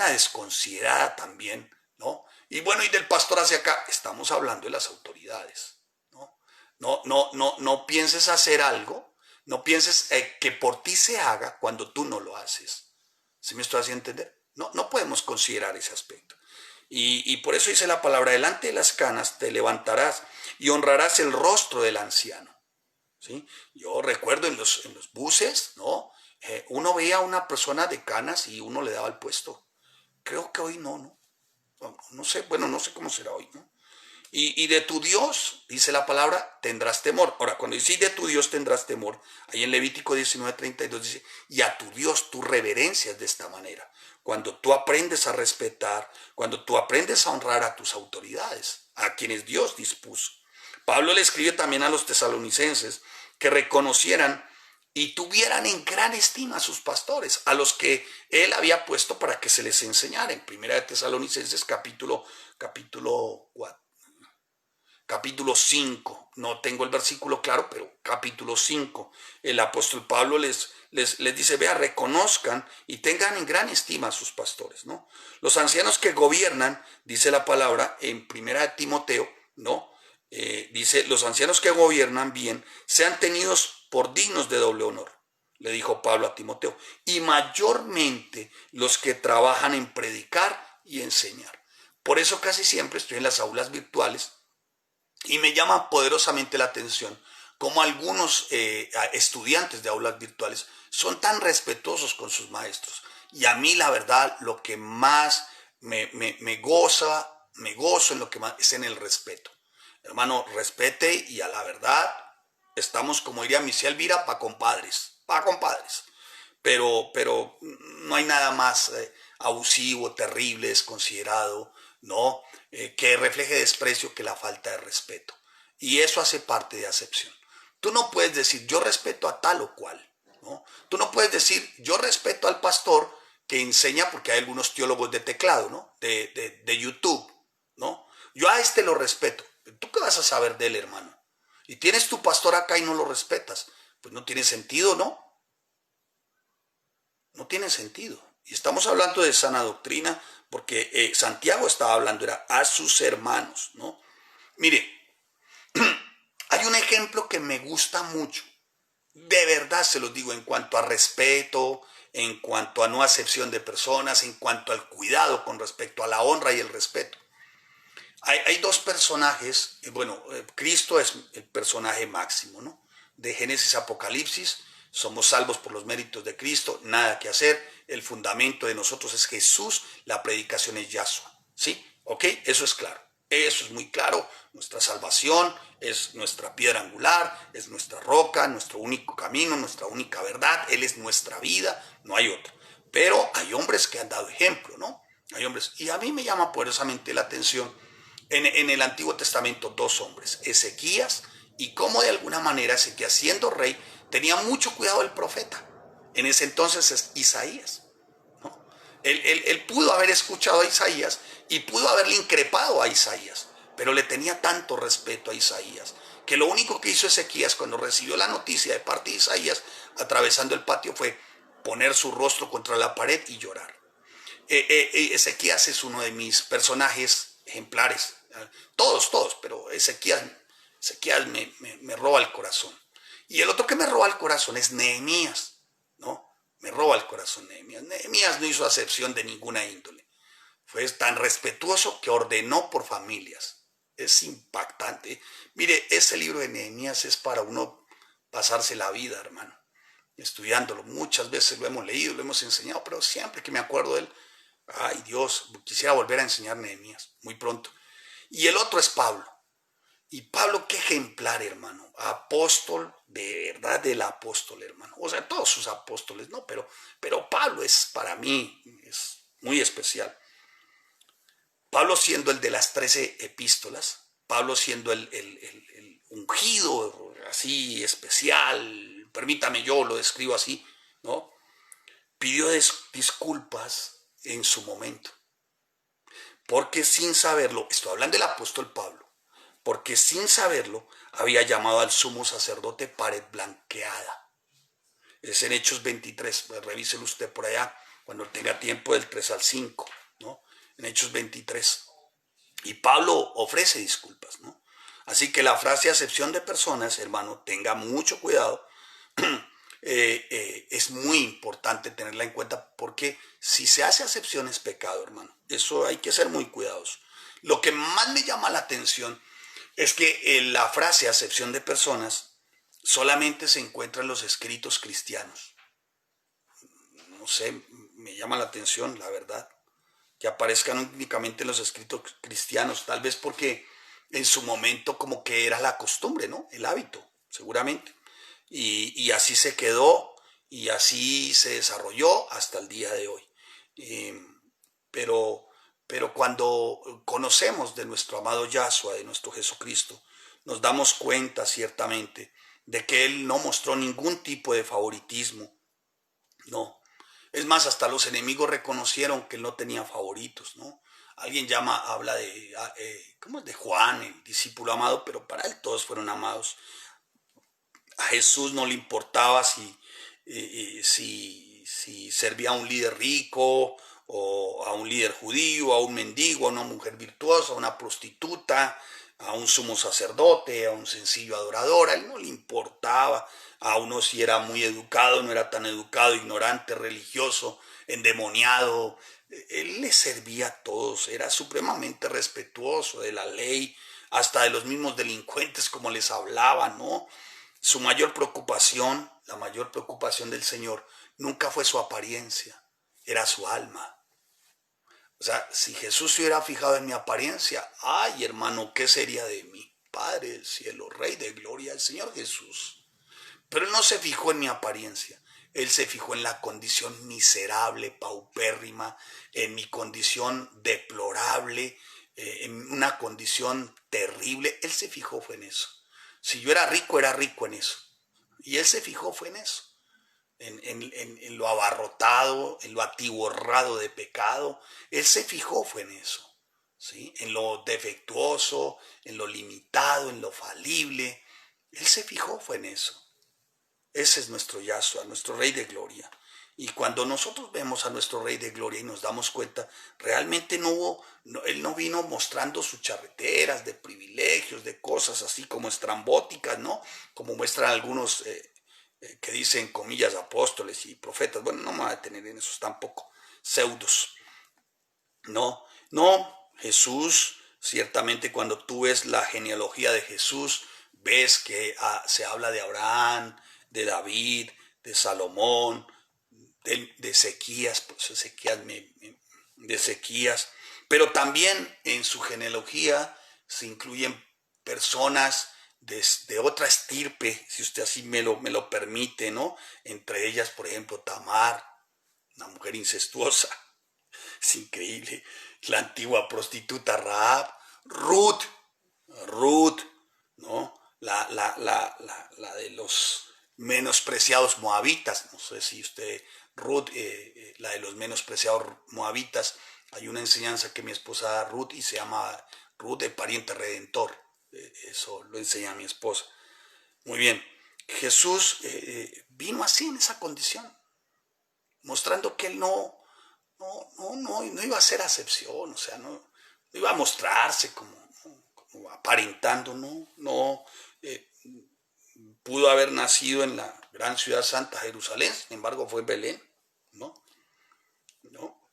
desconsiderada también, ¿no? Y bueno, y del pastor hacia acá, estamos hablando de las autoridades, ¿no? No pienses hacer algo, no pienses que por ti se haga cuando tú no lo haces. ¿Sí me estoy haciendo entender? No podemos considerar ese aspecto. Y por eso dice la palabra, delante de las canas te levantarás y honrarás el rostro del anciano. ¿Sí? Yo recuerdo en los buses, ¿no? Uno veía a una persona de canas y uno le daba el puesto. Creo que hoy no sé, bueno, no sé cómo será hoy, ¿no? Y de tu Dios, dice la palabra, tendrás temor. Ahora, cuando dice de tu Dios tendrás temor, ahí en Levítico 19:32 dice, y a tu Dios tú reverencias de esta manera. Cuando tú aprendes a respetar, cuando tú aprendes a honrar a tus autoridades, a quienes Dios dispuso. Pablo le escribe también a los tesalonicenses que reconocieran y tuvieran en gran estima a sus pastores, a los que él había puesto para que se les enseñara. En Primera de Tesalonicenses capítulo 4. Capítulo 5, no tengo el versículo claro, pero capítulo 5, el apóstol Pablo les dice, vea, reconozcan y tengan en gran estima a sus pastores, ¿no? Los ancianos que gobiernan, dice la palabra en Primera de Timoteo, ¿no? Dice, los ancianos que gobiernan bien sean tenidos por dignos de doble honor, le dijo Pablo a Timoteo, y mayormente los que trabajan en predicar y enseñar. Por eso casi siempre estoy en las aulas virtuales. Y me llama poderosamente la atención cómo algunos estudiantes de aulas virtuales son tan respetuosos con sus maestros. Y a mí la verdad lo que más me gozo en lo que más es en el respeto. Hermano, respete y a la verdad estamos, como diría Missy Elvira, pa' compadres, pa' compadres. Pero no hay nada más abusivo, terrible, desconsiderado, ¿no? Que refleje desprecio que la falta de respeto. Y eso hace parte de acepción. Tú no puedes decir, yo respeto a tal o cual, ¿no? Tú no puedes decir, yo respeto al pastor que enseña, porque hay algunos teólogos de teclado, ¿no? De YouTube, ¿no? Yo a este lo respeto. ¿Tú qué vas a saber de él, hermano? Y tienes tu pastor acá y no lo respetas. Pues no tiene sentido, ¿no? No tiene sentido. Y estamos hablando de sana doctrina porque Santiago estaba hablando, era a sus hermanos, ¿no? Mire, hay un ejemplo que me gusta mucho, de verdad se los digo, en cuanto a respeto, en cuanto a no acepción de personas, en cuanto al cuidado con respecto a la honra y el respeto. Hay dos personajes, Cristo es el personaje máximo, ¿no? De Génesis a Apocalipsis, somos salvos por los méritos de Cristo, nada que hacer, el fundamento de nosotros es Jesús, la predicación es Yahshua, ¿sí? ¿Ok? Eso es claro, eso es muy claro, nuestra salvación es nuestra piedra angular, es nuestra roca, nuestro único camino, nuestra única verdad, Él es nuestra vida, no hay otra. Pero hay hombres que han dado ejemplo, ¿no? Hay hombres, y a mí me llama poderosamente la atención en el Antiguo Testamento dos hombres, Ezequías y cómo de alguna manera Ezequías siendo rey tenía mucho cuidado del profeta. En ese entonces es Isaías. ¿No? Él pudo haber escuchado a Isaías y pudo haberle increpado a Isaías, pero le tenía tanto respeto a Isaías que lo único que hizo Ezequías cuando recibió la noticia de parte de Isaías atravesando el patio fue poner su rostro contra la pared y llorar. Ezequías es uno de mis personajes ejemplares. Todos, pero Ezequías me roba el corazón. Y el otro que me roba el corazón es Nehemías, ¿no? Me roba el corazón Nehemías. Nehemías no hizo acepción de ninguna índole. Fue tan respetuoso que ordenó por familias. Es impactante. Mire, ese libro de Nehemías es para uno pasarse la vida, hermano, estudiándolo. Muchas veces lo hemos leído, lo hemos enseñado, pero siempre que me acuerdo de él, ay Dios, quisiera volver a enseñar Nehemías muy pronto. Y el otro es Pablo. Y Pablo, qué ejemplar, hermano. Apóstol, de verdad, del apóstol, hermano. O sea, todos sus apóstoles, ¿no? Pero Pablo es, para mí, es muy especial. Pablo siendo el de las 13 epístolas, Pablo siendo el ungido, así, especial, permítame yo lo describo así, ¿no? Pidió disculpas en su momento. Porque sin saberlo, estoy hablando del apóstol Pablo, porque sin saberlo había llamado al sumo sacerdote pared blanqueada. Es en Hechos 23, pues revíselo usted por allá cuando tenga tiempo del 3 al 5, ¿no? En Hechos 23. Y Pablo ofrece disculpas, ¿no? Así que la frase acepción de personas, hermano, tenga mucho cuidado. Es muy importante tenerla en cuenta porque si se hace acepción es pecado, hermano. Eso hay que ser muy cuidadoso. Lo que más me llama la atención es que la frase acepción de personas solamente se encuentra en los escritos cristianos. No sé, me llama la atención, la verdad, que aparezcan únicamente en los escritos cristianos, tal vez porque en su momento como que era la costumbre, ¿no? El hábito, seguramente. Y así se quedó y así se desarrolló hasta el día de hoy. Eh, pero, pero cuando conocemos de nuestro amado Yahshua, de nuestro Jesucristo, nos damos cuenta ciertamente de que Él no mostró ningún tipo de favoritismo, no. Es más, hasta los enemigos reconocieron que Él no tenía favoritos, ¿no? Alguien habla de, ¿cómo es? De Juan, el discípulo amado, pero para Él todos fueron amados. A Jesús no le importaba si servía a un líder rico o a un líder judío, a un mendigo, a una mujer virtuosa, a una prostituta, a un sumo sacerdote, a un sencillo adorador. A él no le importaba a uno si era muy educado, no era tan educado, ignorante, religioso, endemoniado. Él le servía a todos, era supremamente respetuoso de la ley, hasta de los mismos delincuentes como les hablaba, ¿no? Su mayor preocupación, la mayor preocupación del Señor, nunca fue su apariencia, era su alma. O sea, si Jesús se hubiera fijado en mi apariencia, ay hermano, ¿qué sería de mí? Padre del cielo, Rey de gloria, el Señor Jesús. Pero Él no se fijó en mi apariencia, Él se fijó en la condición miserable, paupérrima, en mi condición deplorable, en una condición terrible. Él se fijó fue en eso. Si yo era rico en eso. Y Él se fijó fue en eso. En lo abarrotado, en lo atiborrado de pecado. Él se fijó fue en eso. ¿Sí? En lo defectuoso, en lo limitado, en lo falible. Él se fijó fue en eso. Ese es nuestro Yahshua, nuestro Rey de Gloria. Y cuando nosotros vemos a nuestro Rey de Gloria y nos damos cuenta, realmente Él no vino mostrando sus charreteras de privilegios, de cosas así como estrambóticas, ¿no? Como muestran algunos que dicen, comillas, apóstoles y profetas. Bueno, no me voy a detener en esos tampoco, pseudos. No, no, Jesús, ciertamente cuando tú ves la genealogía de Jesús, ves que se habla de Abraham, de David, de Salomón, de Ezequías, pues de Ezequías, pero también en su genealogía se incluyen personas de otra estirpe, si usted así me lo permite, ¿no? Entre ellas, por ejemplo, Tamar, una mujer incestuosa. Es increíble. La antigua prostituta Rahab, Ruth, ¿no? La de los menospreciados moabitas. No sé si usted, Ruth, la de los menospreciados moabitas. Hay una enseñanza que mi esposa da Ruth y se llama Ruth de pariente redentor. Eso lo enseña mi esposa. Muy bien. Jesús vino así en esa condición, mostrando que Él no iba a hacer acepción, o sea, no iba a mostrarse como aparentando, no pudo haber nacido en la gran ciudad santa Jerusalén, sin embargo fue en Belén, ¿no? ¿No?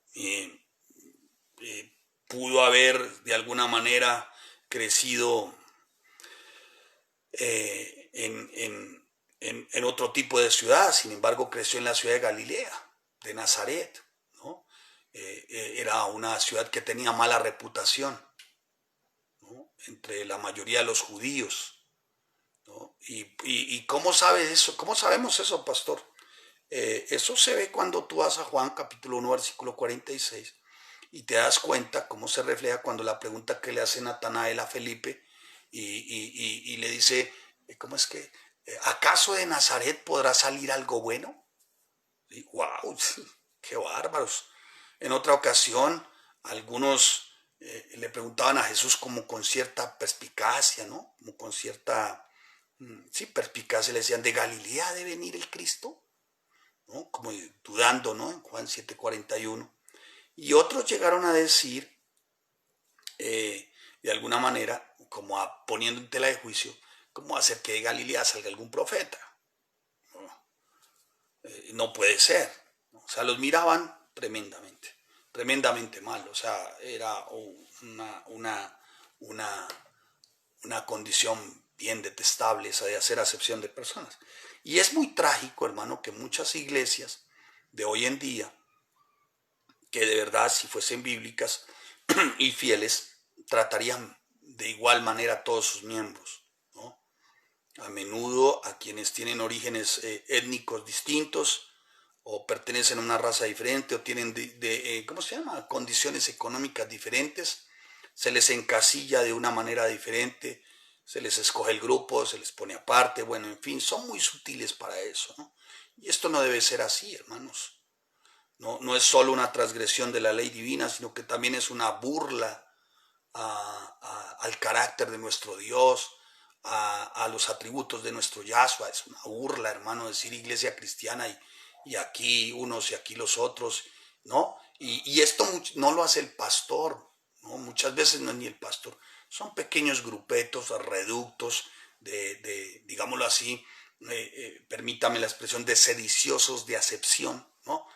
Pudo haber de alguna manera crecido en otro tipo de ciudad, sin embargo creció en la ciudad de Galilea, de Nazaret, ¿no? Era una ciudad que tenía mala reputación, ¿no? Entre la mayoría de los judíos, ¿no? ¿Y cómo sabe eso? ¿Cómo sabemos eso, pastor? Eso se ve cuando tú vas a Juan capítulo 1 versículo 46 y te das cuenta cómo se refleja cuando la pregunta que le hace Natanael a Felipe y le dice, ¿cómo es que? ¿Acaso de Nazaret podrá salir algo bueno? Y, ¡wow! ¡Qué bárbaros! En otra ocasión, algunos le preguntaban a Jesús como con cierta perspicacia, ¿no? Como con cierta, sí, perspicacia, le decían, ¿de Galilea debe venir el Cristo? ¿No? Como dudando, ¿no? En Juan 7:41. Y otros llegaron a decir, de alguna manera, como poniendo en tela de juicio, cómo hacer que de Galilea salga algún profeta. No puede ser. O sea, los miraban tremendamente mal. O sea, era una, una condición bien detestable esa de hacer acepción de personas. Y es muy trágico, hermano, que muchas iglesias de hoy en día, que de verdad si fuesen bíblicas y fieles, tratarían de igual manera a todos sus miembros, ¿no? A menudo a quienes tienen orígenes étnicos distintos, o pertenecen a una raza diferente, o tienen ¿cómo se llama?, condiciones económicas diferentes, se les encasilla de una manera diferente, se les escoge el grupo, se les pone aparte, bueno, en fin, son muy sutiles para eso, ¿no? Y esto no debe ser así, hermanos. No, no es solo una transgresión de la ley divina, sino que también es una burla al carácter de nuestro Dios, a los atributos de nuestro Yahshua. Es una burla, hermano, decir iglesia cristiana y aquí unos y aquí los otros, ¿no? Y esto no lo hace el pastor, ¿no? Muchas veces no es ni el pastor, son pequeños grupetos, reductos digámoslo así, permítame la expresión, de sediciosos de acepción, ¿no?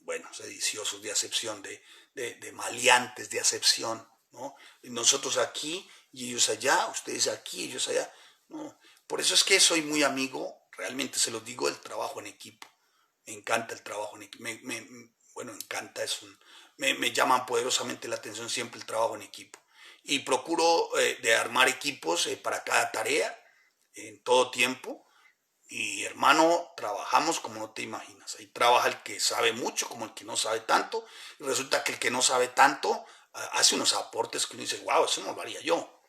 Bueno, sediciosos de acepción, de maleantes de acepción, ¿no? Y nosotros aquí y ellos allá, ustedes aquí, ellos allá, ¿no? Por eso es que soy muy amigo, realmente se los digo, del trabajo en equipo. Me encanta el trabajo en equipo. Bueno, encanta, me llaman poderosamente la atención siempre el trabajo en equipo. Y procuro de armar equipos para cada tarea, en todo tiempo. Y hermano, trabajamos como no te imaginas. Ahí trabaja el que sabe mucho como el que no sabe tanto. Y resulta que el que no sabe tanto hace unos aportes que uno dice, wow, eso no lo haría yo.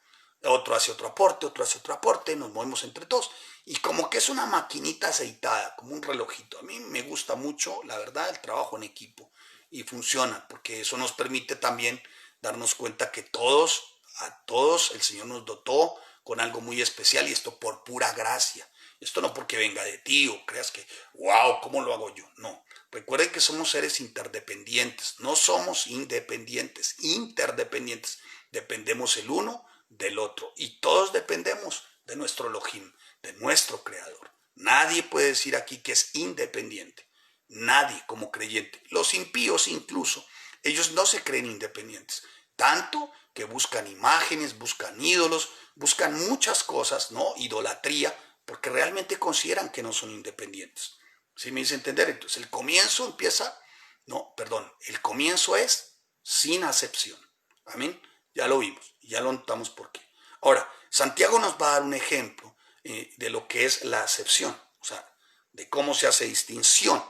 Otro hace otro aporte, nos movemos entre todos. Y como que es una maquinita aceitada, como un relojito. A mí me gusta mucho, la verdad, el trabajo en equipo. Y funciona, porque eso nos permite también darnos cuenta que a todos, el Señor nos dotó con algo muy especial, y esto por pura gracia. Esto no porque venga de ti o creas que, wow, ¿cómo lo hago yo? No. Recuerden que somos seres interdependientes, no somos independientes, interdependientes. Dependemos el uno del otro y todos dependemos de nuestro Elohim, de nuestro Creador. Nadie puede decir aquí que es independiente, nadie como creyente. Los impíos incluso, ellos no se creen independientes, tanto que buscan imágenes, buscan ídolos, buscan muchas cosas, ¿no? Idolatría, porque realmente consideran que no son independientes. ¿Sí me hice entender? Entonces el comienzo empieza, no, perdón, el comienzo es sin acepción. Amén. Ya lo vimos, ya lo notamos por qué. Ahora, Santiago nos va a dar un ejemplo de lo que es la acepción, o sea, de cómo se hace distinción,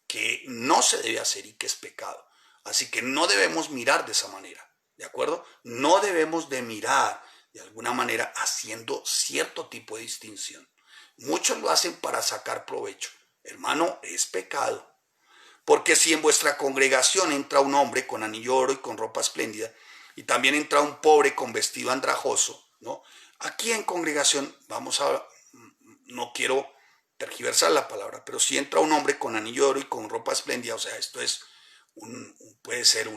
que no se debe hacer y que es pecado. Así que no debemos mirar de esa manera, ¿de acuerdo? No debemos de mirar de alguna manera haciendo cierto tipo de distinción. Muchos lo hacen para sacar provecho. Hermano, es pecado. Porque si en vuestra congregación entra un hombre con anillo de oro y con ropa espléndida, y también entra un pobre con vestido andrajoso, ¿no? Aquí en congregación, no quiero tergiversar la palabra, pero si entra un hombre con anillo de oro y con ropa espléndida, o sea, esto es puede ser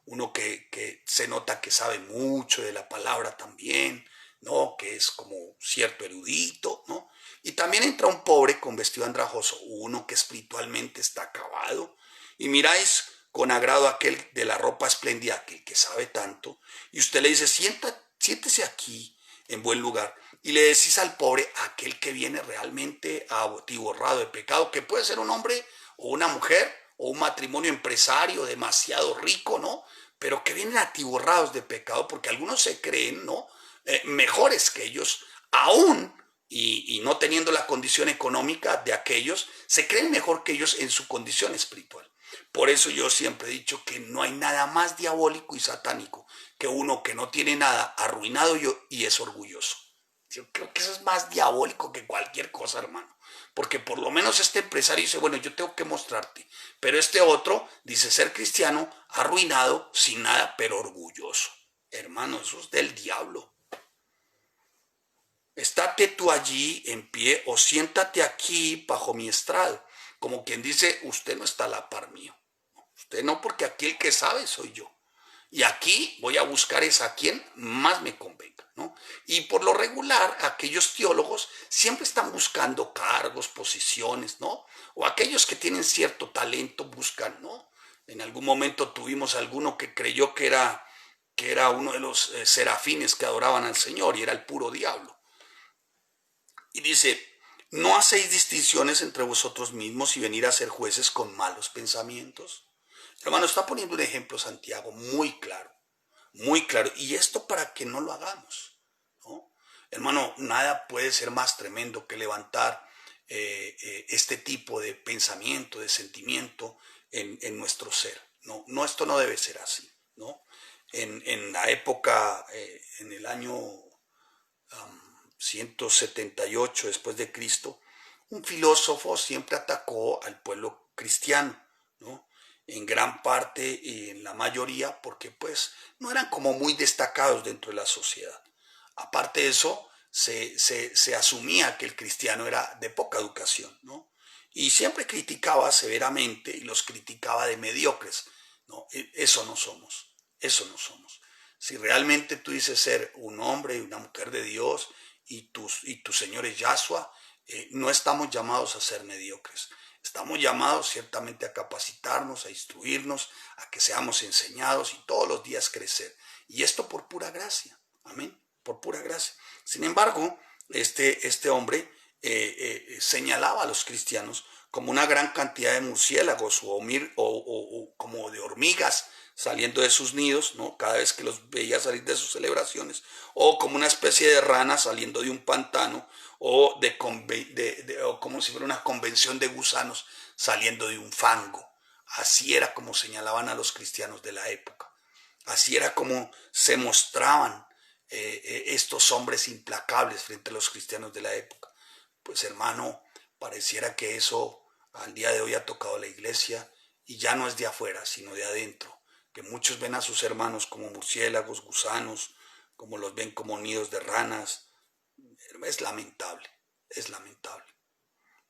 uno que se nota que sabe mucho de la palabra también, ¿no? Que es como cierto erudito, ¿no? Y también entra un pobre con vestido andrajoso, uno que espiritualmente está acabado, y miráis con agrado a aquel de la ropa espléndida, aquel que sabe tanto, y usted le dice, siéntese aquí en buen lugar, y le decís al pobre, aquel que viene realmente atiborrado de pecado, que puede ser un hombre o una mujer, o un matrimonio empresario demasiado rico, ¿no? Pero que vienen atiborrados de pecado, porque algunos se creen, ¿no? Mejores que ellos, aún y no teniendo la condición económica de aquellos, se creen mejor que ellos en su condición espiritual. Por eso yo siempre he dicho que no hay nada más diabólico y satánico que uno que no tiene nada, arruinado y es orgulloso. Yo creo que eso es más diabólico que cualquier cosa, hermano. Porque por lo menos este empresario dice, bueno, yo tengo que mostrarte. Pero este otro dice ser cristiano, arruinado, sin nada, pero orgulloso. Hermano, eso es del diablo. Estate tú allí en pie o siéntate aquí bajo mi estrado. Como quien dice, usted no está a la par mío. Usted no, porque aquí el que sabe soy yo. Y aquí voy a buscar es a quien más me convenga, ¿no? Y por lo regular, aquellos teólogos siempre están buscando cargos, posiciones, ¿no? O aquellos que tienen cierto talento buscan, ¿no? En algún momento tuvimos alguno que creyó que era uno de los serafines que adoraban al Señor y era el puro diablo. Y dice, ¿no hacéis distinciones entre vosotros mismos y venir a ser jueces con malos pensamientos? Hermano, está poniendo un ejemplo Santiago muy claro, muy claro. Y esto para que no lo hagamos, ¿no? Hermano, nada puede ser más tremendo que levantar este tipo de pensamiento, de sentimiento en nuestro ser. No, no, esto no debe ser así, ¿no? En la época, en el año 178 después de Cristo, un filósofo siempre atacó al pueblo cristiano, ¿no? En gran parte y en la mayoría porque pues no eran como muy destacados dentro de la sociedad. Aparte de eso, se asumía que el cristiano era de poca educación, ¿no? Y siempre criticaba severamente y los criticaba de mediocres, ¿no? Eso no somos, eso no somos. Si realmente tú dices ser un hombre y una mujer de Dios y tu Señor es Yahshua, no estamos llamados a ser mediocres. Estamos llamados ciertamente a capacitarnos, a instruirnos, a que seamos enseñados y todos los días crecer. Y esto por pura gracia. Amén. Por pura gracia. Sin embargo, este hombre señalaba a los cristianos como una gran cantidad de murciélagos o como de hormigas saliendo de sus nidos, ¿no? Cada vez que los veía salir de sus celebraciones, o como una especie de rana saliendo de un pantano, o o como si fuera una convención de gusanos saliendo de un fango. Así era como señalaban a los cristianos de la época. Así era como se mostraban estos hombres implacables frente a los cristianos de la época. Pues hermano, pareciera que eso al día de hoy ha tocado la iglesia y ya no es de afuera, sino de adentro. Que muchos ven a sus hermanos como murciélagos, gusanos, como los ven como nidos de ranas. Es lamentable, es lamentable.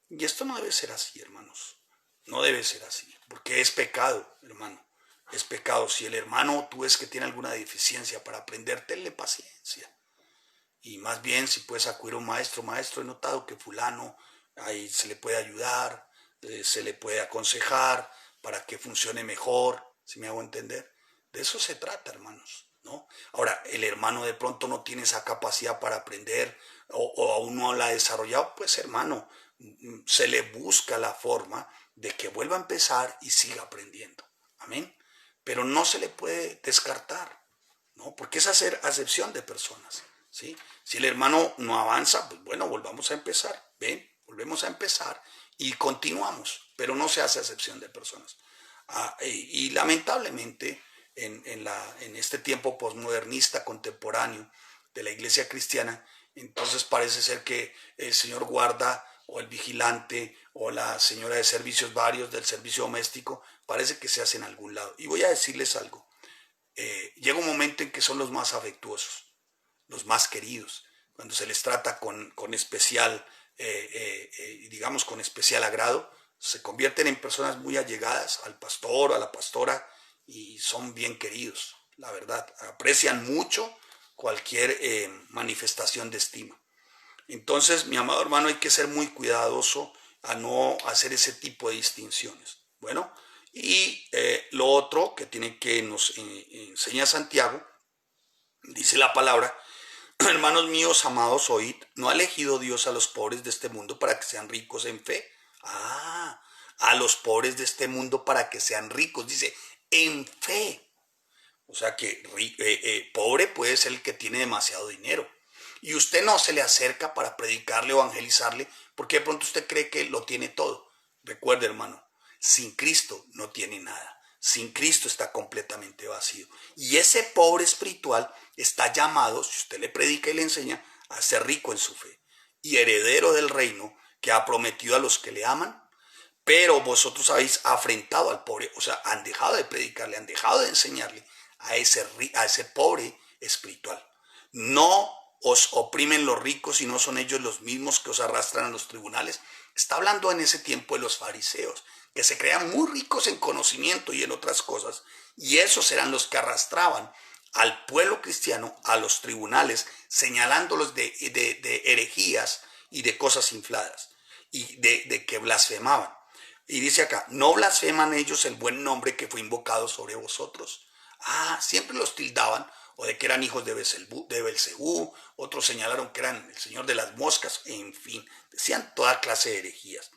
Y esto no debe ser así, hermanos. No debe ser así, porque es pecado, hermano. Es pecado. Si el hermano tú ves que tiene alguna deficiencia para aprender, tenle paciencia. Y más bien, si puedes acudir a un maestro, he notado que fulano, ahí se le puede ayudar, se le puede aconsejar para que funcione mejor, si me hago entender. De eso se trata, hermanos, ¿no? Ahora, el hermano de pronto no tiene esa capacidad para aprender o aún no la ha desarrollado, pues hermano, se le busca la forma de que vuelva a empezar y siga aprendiendo. Amén. Pero no se le puede descartar, ¿no? Porque es hacer acepción de personas, ¿sí? Si el hermano no avanza, pues bueno, volvamos a empezar, ¿ven? Volvemos a empezar y continuamos, pero no se hace acepción de personas. Y lamentablemente, en este tiempo posmodernista contemporáneo de la iglesia cristiana, entonces parece ser que el señor guarda o el vigilante o la señora de servicios varios del servicio doméstico, parece que se hace en algún lado. Y voy a decirles algo, llega un momento en que son los más afectuosos, los más queridos, cuando se les trata con especial, digamos, con especial agrado, se convierten en personas muy allegadas al pastor o a la pastora y son bien queridos, la verdad, aprecian mucho cualquier manifestación de estima. Entonces, mi amado hermano, hay que ser muy cuidadoso a no hacer ese tipo de distinciones. Bueno, y lo otro que tiene que nos enseña Santiago, dice la palabra, hermanos míos, amados, oíd, ¿no ha elegido Dios a los pobres de este mundo para que sean ricos en fe? Ah, a los pobres de este mundo para que sean ricos, dice, en fe. O sea que pobre puede ser el que tiene demasiado dinero. Y usted no se le acerca para predicarle o evangelizarle porque de pronto usted cree que lo tiene todo. Recuerde, hermano, sin Cristo no tiene nada. Sin Cristo está completamente vacío. Y ese pobre espiritual está llamado, si usted le predica y le enseña, a ser rico en su fe y heredero del reino que ha prometido a los que le aman. Pero vosotros habéis afrentado al pobre, o sea, han dejado de predicarle, han dejado de enseñarle a ese pobre espiritual. No os oprimen los ricos y no son ellos los mismos que os arrastran a los tribunales. Está hablando en ese tiempo de los fariseos, que se crean muy ricos en conocimiento y en otras cosas, Y esos eran los que arrastraban al pueblo cristiano a los tribunales, señalándolos de herejías y de cosas infladas, y de que blasfemaban. Y dice acá, no blasfeman ellos el buen nombre que fue invocado sobre vosotros. Siempre los tildaban, o de que eran hijos de Belcebú, otros señalaron que eran el señor de las moscas, en fin, decían toda clase de herejías.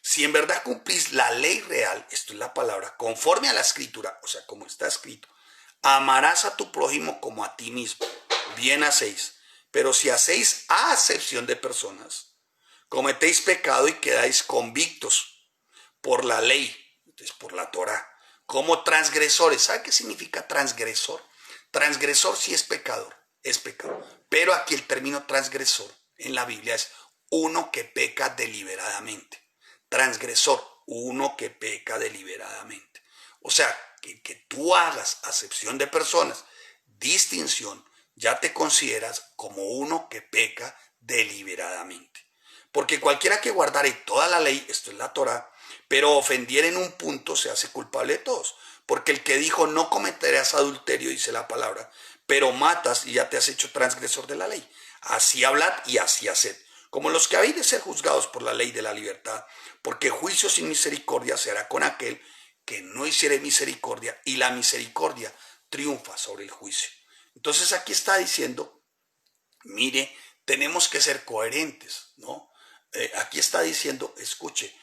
Si en verdad cumplís la ley real, esto es la palabra, conforme a la escritura, o sea, como está escrito, amarás a tu prójimo como a ti mismo, bien hacéis. Pero si hacéis acepción de personas, cometéis pecado y quedáis convictos por la ley, entonces por la Torah, como transgresores. ¿Sabe qué significa transgresor? Transgresor sí es pecador, es pecado. Pero aquí el término transgresor en la Biblia es uno que peca deliberadamente. Transgresor, uno que peca deliberadamente. O sea, que tú hagas acepción de personas, distinción, ya te consideras como uno que peca deliberadamente. Porque cualquiera que guardare toda la ley, esto es la Torah, pero ofendiera en un punto, se hace culpable de todos. Porque el que dijo no cometerás adulterio, dice la palabra, pero matas y ya te has hecho transgresor de la ley. Así hablad y así haced, como los que habéis de ser juzgados por la ley de la libertad, porque juicio sin misericordia se hará con aquel que no hiciere misericordia, y la misericordia triunfa sobre el juicio. Entonces aquí está diciendo, mire, tenemos que ser coherentes, ¿no? Aquí está diciendo, escuche,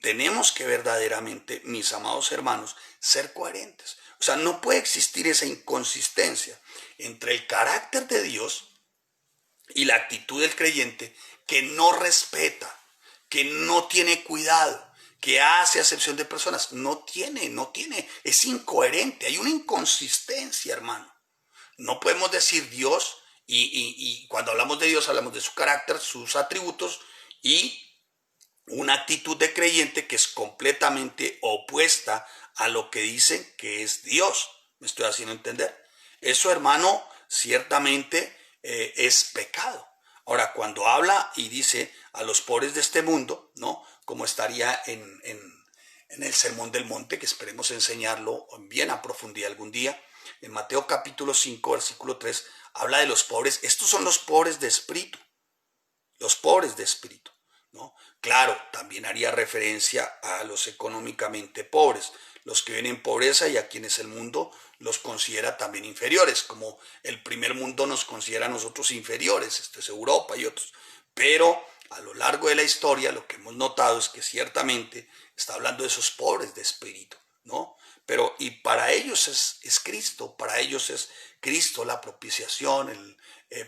tenemos que verdaderamente, mis amados hermanos, ser coherentes. O sea, no puede existir esa inconsistencia entre el carácter de Dios y la actitud del creyente que no respeta, que no tiene cuidado, que hace acepción de personas. No tiene, es incoherente, hay una inconsistencia, hermano. No podemos decir Dios, y cuando hablamos de Dios hablamos de su carácter, sus atributos, y una actitud de creyente que es completamente opuesta a lo que dicen que es Dios. ¿Me estoy haciendo entender? Eso, hermano, ciertamente es pecado. Ahora, cuando habla y dice a los pobres de este mundo, ¿no? Como estaría en el Sermón del Monte, que esperemos enseñarlo bien a profundidad algún día, en Mateo capítulo 5, versículo 3, habla de los pobres. Estos son los pobres de espíritu, los pobres de espíritu, ¿no? Claro, también haría referencia a los económicamente pobres, los que viven en pobreza y a quienes el mundo los considera también inferiores, como el primer mundo nos considera a nosotros inferiores, esto es Europa y otros. Pero a lo largo de la historia lo que hemos notado es que ciertamente está hablando de esos pobres de espíritu, ¿no? Pero y para ellos es Cristo, para ellos es Cristo la propiciación,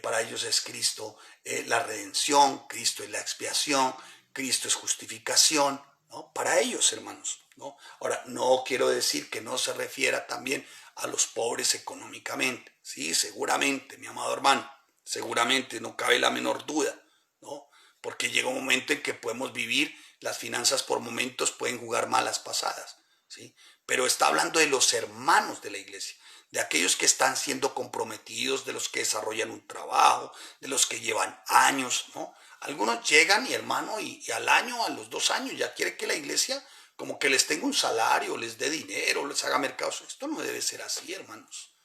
para ellos es Cristo la redención, Cristo es la expiación, Cristo es justificación, ¿no? Para ellos, hermanos, ¿no? Ahora, no quiero decir que no se refiera también a los pobres económicamente, sí, seguramente, mi amado hermano, seguramente, no cabe la menor duda, ¿no? Porque llega un momento en que podemos vivir, las finanzas por momentos pueden jugar malas pasadas, ¿sí? Pero está hablando de los hermanos de la iglesia, de aquellos que están siendo comprometidos, de los que desarrollan un trabajo, de los que llevan años, ¿no? Algunos llegan y hermano, y al año, a los 2 años, ya quiere que la iglesia como que les tenga un salario, les dé dinero, les haga mercados. Esto no debe ser así, hermanos.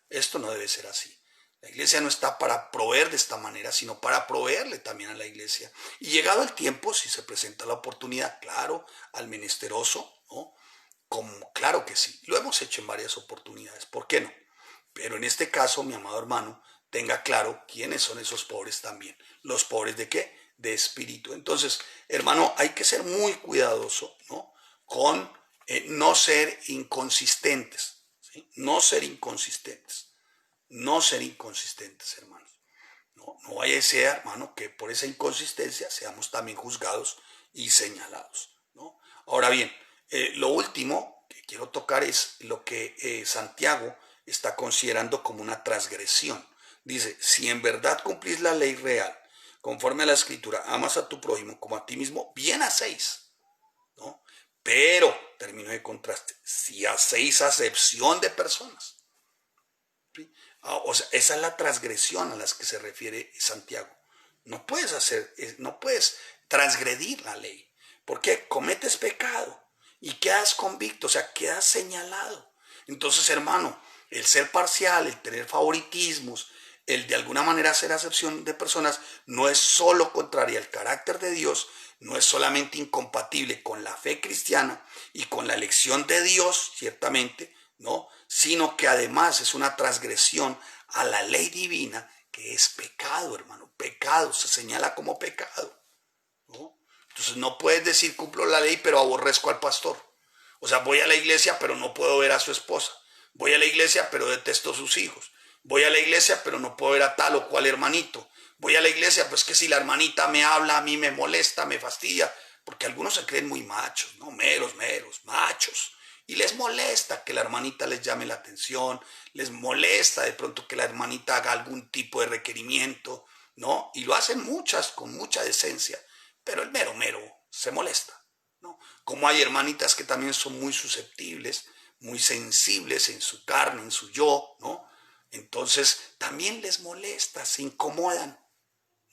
Esto no debe ser así. La iglesia no está para proveer de esta manera, sino para proveerle también a la iglesia. Y llegado el tiempo, si se presenta la oportunidad, claro, al menesteroso, ¿no? Como, claro que sí, lo hemos hecho en varias oportunidades, ¿por qué no? Pero en este caso, mi amado hermano, tenga claro quiénes son esos pobres también. ¿Los pobres de qué? De espíritu. Entonces, hermano, hay que ser muy cuidadoso, ¿no? Con no ser inconsistentes, ¿sí? No ser inconsistentes, no ser inconsistentes, hermanos. No vaya a ser, hermano, que por esa inconsistencia seamos también juzgados y señalados, ¿no? Ahora bien, lo último que quiero tocar es lo que Santiago está considerando como una transgresión. Dice, si en verdad cumplís la ley real, conforme a la escritura, amas a tu prójimo como a ti mismo, bien hacéis, ¿no? Pero, término de contraste, si hacéis acepción de personas, ¿sí? O sea, esa es la transgresión a las que se refiere Santiago. No puedes transgredir la ley, porque cometes pecado y quedas convicto, o sea, quedas señalado. Entonces, hermano, el ser parcial, el tener favoritismos, el de alguna manera hacer acepción de personas, no es solo contraria al carácter de Dios, no es solamente incompatible con la fe cristiana y con la elección de Dios, ciertamente, ¿no? Sino que además es una transgresión a la ley divina, que es pecado, hermano. Pecado, se señala como pecado, ¿no? Entonces no puedes decir cumplo la ley pero aborrezco al pastor. O sea, voy a la iglesia pero no puedo ver a su esposa. Voy a la iglesia pero detesto a sus hijos. Voy a la iglesia pero no puedo ver a tal o cual hermanito. Voy a la iglesia, pues que si la hermanita me habla, a mí me molesta, me fastidia. Porque algunos se creen muy machos, ¿no? Meros, machos. Y les molesta que la hermanita les llame la atención, les molesta de pronto que la hermanita haga algún tipo de requerimiento, ¿no? Y lo hacen muchas, con mucha decencia, pero el mero se molesta, ¿no? Como hay hermanitas que también son muy susceptibles, muy sensibles en su carne, en su yo, ¿no? Entonces también les molesta, se incomodan,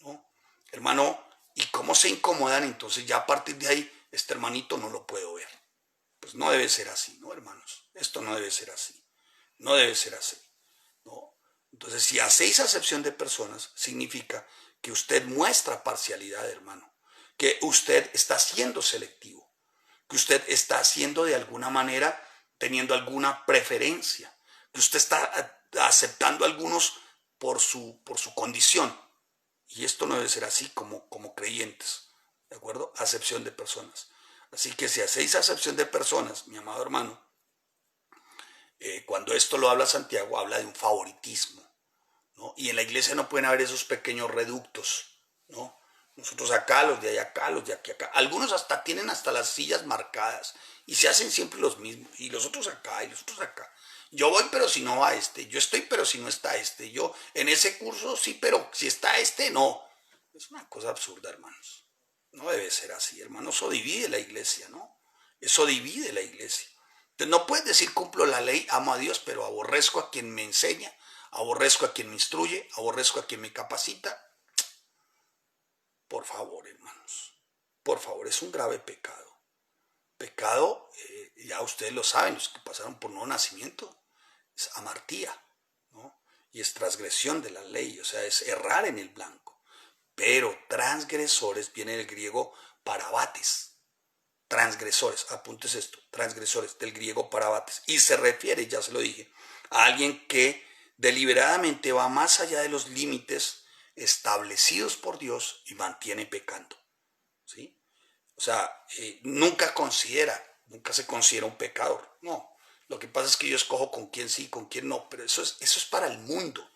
¿no? Hermano, ¿y cómo se incomodan? Entonces ya a partir de ahí, este hermanito no lo puedo ver. Pues no debe ser así, ¿no, hermanos? Esto no debe ser así. No debe ser así, ¿no? Entonces, si hacéis acepción de personas, significa que usted muestra parcialidad, hermano. Que usted está siendo selectivo. Que usted está siendo de alguna manera, teniendo alguna preferencia. Que usted está aceptando a algunos por su condición. Y esto no debe ser así como creyentes, ¿de acuerdo? Acepción de personas. Así que si hacéis acepción de personas, mi amado hermano, cuando esto lo habla Santiago, habla de un favoritismo, ¿no? Y en la iglesia no pueden haber esos pequeños reductos, ¿no? Nosotros acá, los de allá acá, los de aquí acá. Algunos hasta tienen hasta las sillas marcadas y se hacen siempre los mismos. Y los otros acá y los otros acá. Yo voy pero si no va este. Yo estoy pero si no está este. Yo en ese curso sí, pero si está este, no. Es una cosa absurda, hermanos. No debe ser así, hermano. Eso divide la iglesia, ¿no? Eso divide la iglesia. Entonces no puedes decir cumplo la ley, amo a Dios, pero aborrezco a quien me enseña, aborrezco a quien me instruye, aborrezco a quien me capacita. Por favor, hermanos. Por favor, es un grave pecado. Pecado, ya ustedes lo saben, los que pasaron por nuevo nacimiento, es amartía, ¿no? Y es transgresión de la ley, o sea, es errar en el blanco. Pero transgresores viene del griego parabates. Transgresores, apuntes esto, transgresores, del griego parabates. Y se refiere, ya se lo dije, a alguien que deliberadamente va más allá de los límites establecidos por Dios y mantiene pecando, ¿sí? O sea, nunca se considera un pecador, no. Lo que pasa es que yo escojo con quién sí, con quién no, pero eso es para el mundo.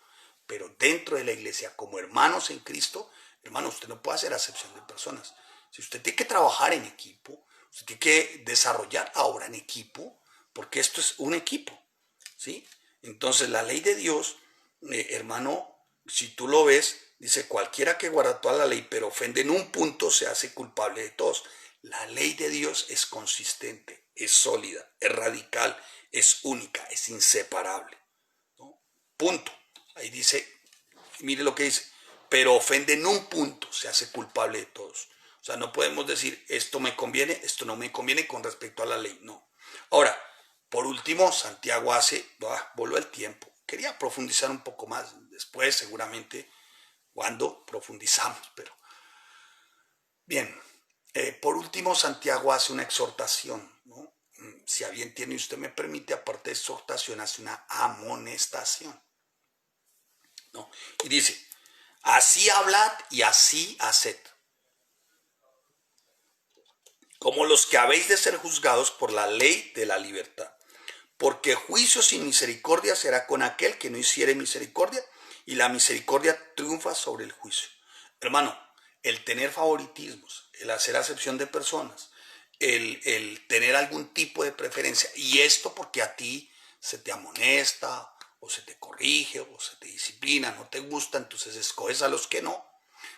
Pero dentro de la iglesia, como hermanos en Cristo, hermano, usted no puede hacer acepción de personas. Si usted tiene que trabajar en equipo, usted tiene que desarrollar ahora en equipo, porque esto es un equipo, ¿sí? Entonces la ley de Dios, hermano, si tú lo ves, dice cualquiera que guarda toda la ley pero ofende en un punto se hace culpable de todos. La ley de Dios es consistente, es sólida, es radical, es única, es inseparable, ¿no? Punto. Ahí dice, mire lo que dice, pero ofende en un punto, se hace culpable de todos. O sea, no podemos decir esto me conviene, esto no me conviene con respecto a la ley, no. Ahora, por último, Santiago vuelvo al tiempo. Quería profundizar un poco más después, seguramente, cuando profundizamos, pero bien. Por último, Santiago hace una exhortación, ¿no? Si a bien tiene, usted me permite, aparte de exhortación, hace una amonestación, ¿no? Y dice, así hablad y así haced, como los que habéis de ser juzgados por la ley de la libertad. Porque juicio sin misericordia será con aquel que no hiciere misericordia, y la misericordia triunfa sobre el juicio. Hermano, el tener favoritismos, el hacer acepción de personas, el tener algún tipo de preferencia, y esto porque a ti se te amonesta, o se te corrige, o se te disciplina, no te gusta, entonces escoges a los que no.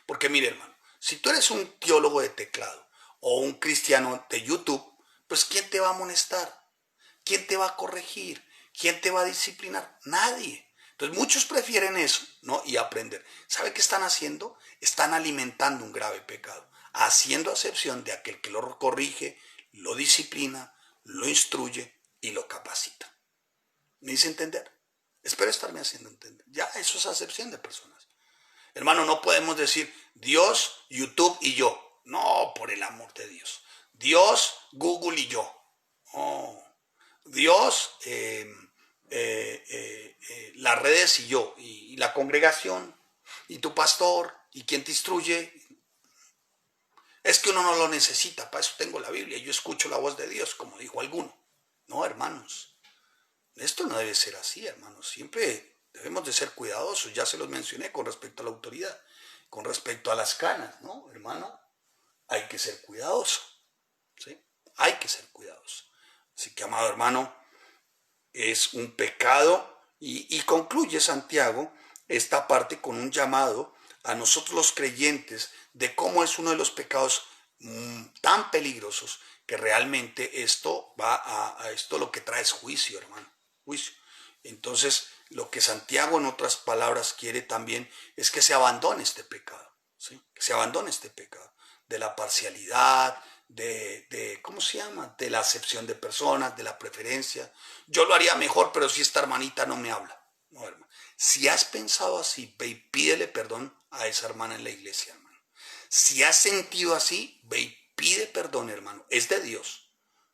Porque mire, hermano, si tú eres un teólogo de teclado o un cristiano de YouTube, pues ¿quién te va a amonestar? ¿Quién te va a corregir? ¿Quién te va a disciplinar? Nadie. Entonces muchos prefieren eso, ¿no? Y aprender. ¿Sabe qué están haciendo? Están alimentando un grave pecado, haciendo acepción de aquel que lo corrige, lo disciplina, lo instruye y lo capacita. ¿Me hice entender? Espero estarme haciendo entender. Ya, eso es acepción de personas. Hermano, no podemos decir Dios, YouTube y yo. No, por el amor de Dios. Dios, Google y yo. Oh. Dios, las redes y yo, y la congregación, y tu pastor, y quien te instruye. Es que uno no lo necesita, para eso tengo la Biblia, yo escucho la voz de Dios, como dijo alguno. No, hermanos, esto no debe ser así, hermanos. Siempre debemos de ser cuidadosos, ya se los mencioné con respecto a la autoridad, con respecto a las canas, ¿no, hermano? Hay que ser cuidadoso, ¿sí? Hay que ser cuidadoso. Así que, amado hermano, es un pecado y concluye Santiago esta parte con un llamado a nosotros los creyentes de cómo es uno de los pecados tan peligrosos que realmente esto va a esto lo que trae es juicio, hermano, juicio. Entonces, lo que Santiago en otras palabras quiere también es que se abandone este pecado, ¿sí? Que se abandone este pecado de la parcialidad, ¿cómo se llama? De la acepción de personas, de la preferencia. Yo lo haría mejor, pero si esta hermanita no me habla. No, hermano. Si has pensado así, ve y pídele perdón a esa hermana en la iglesia, hermano. Si has sentido así, ve y pide perdón, hermano. Es de Dios.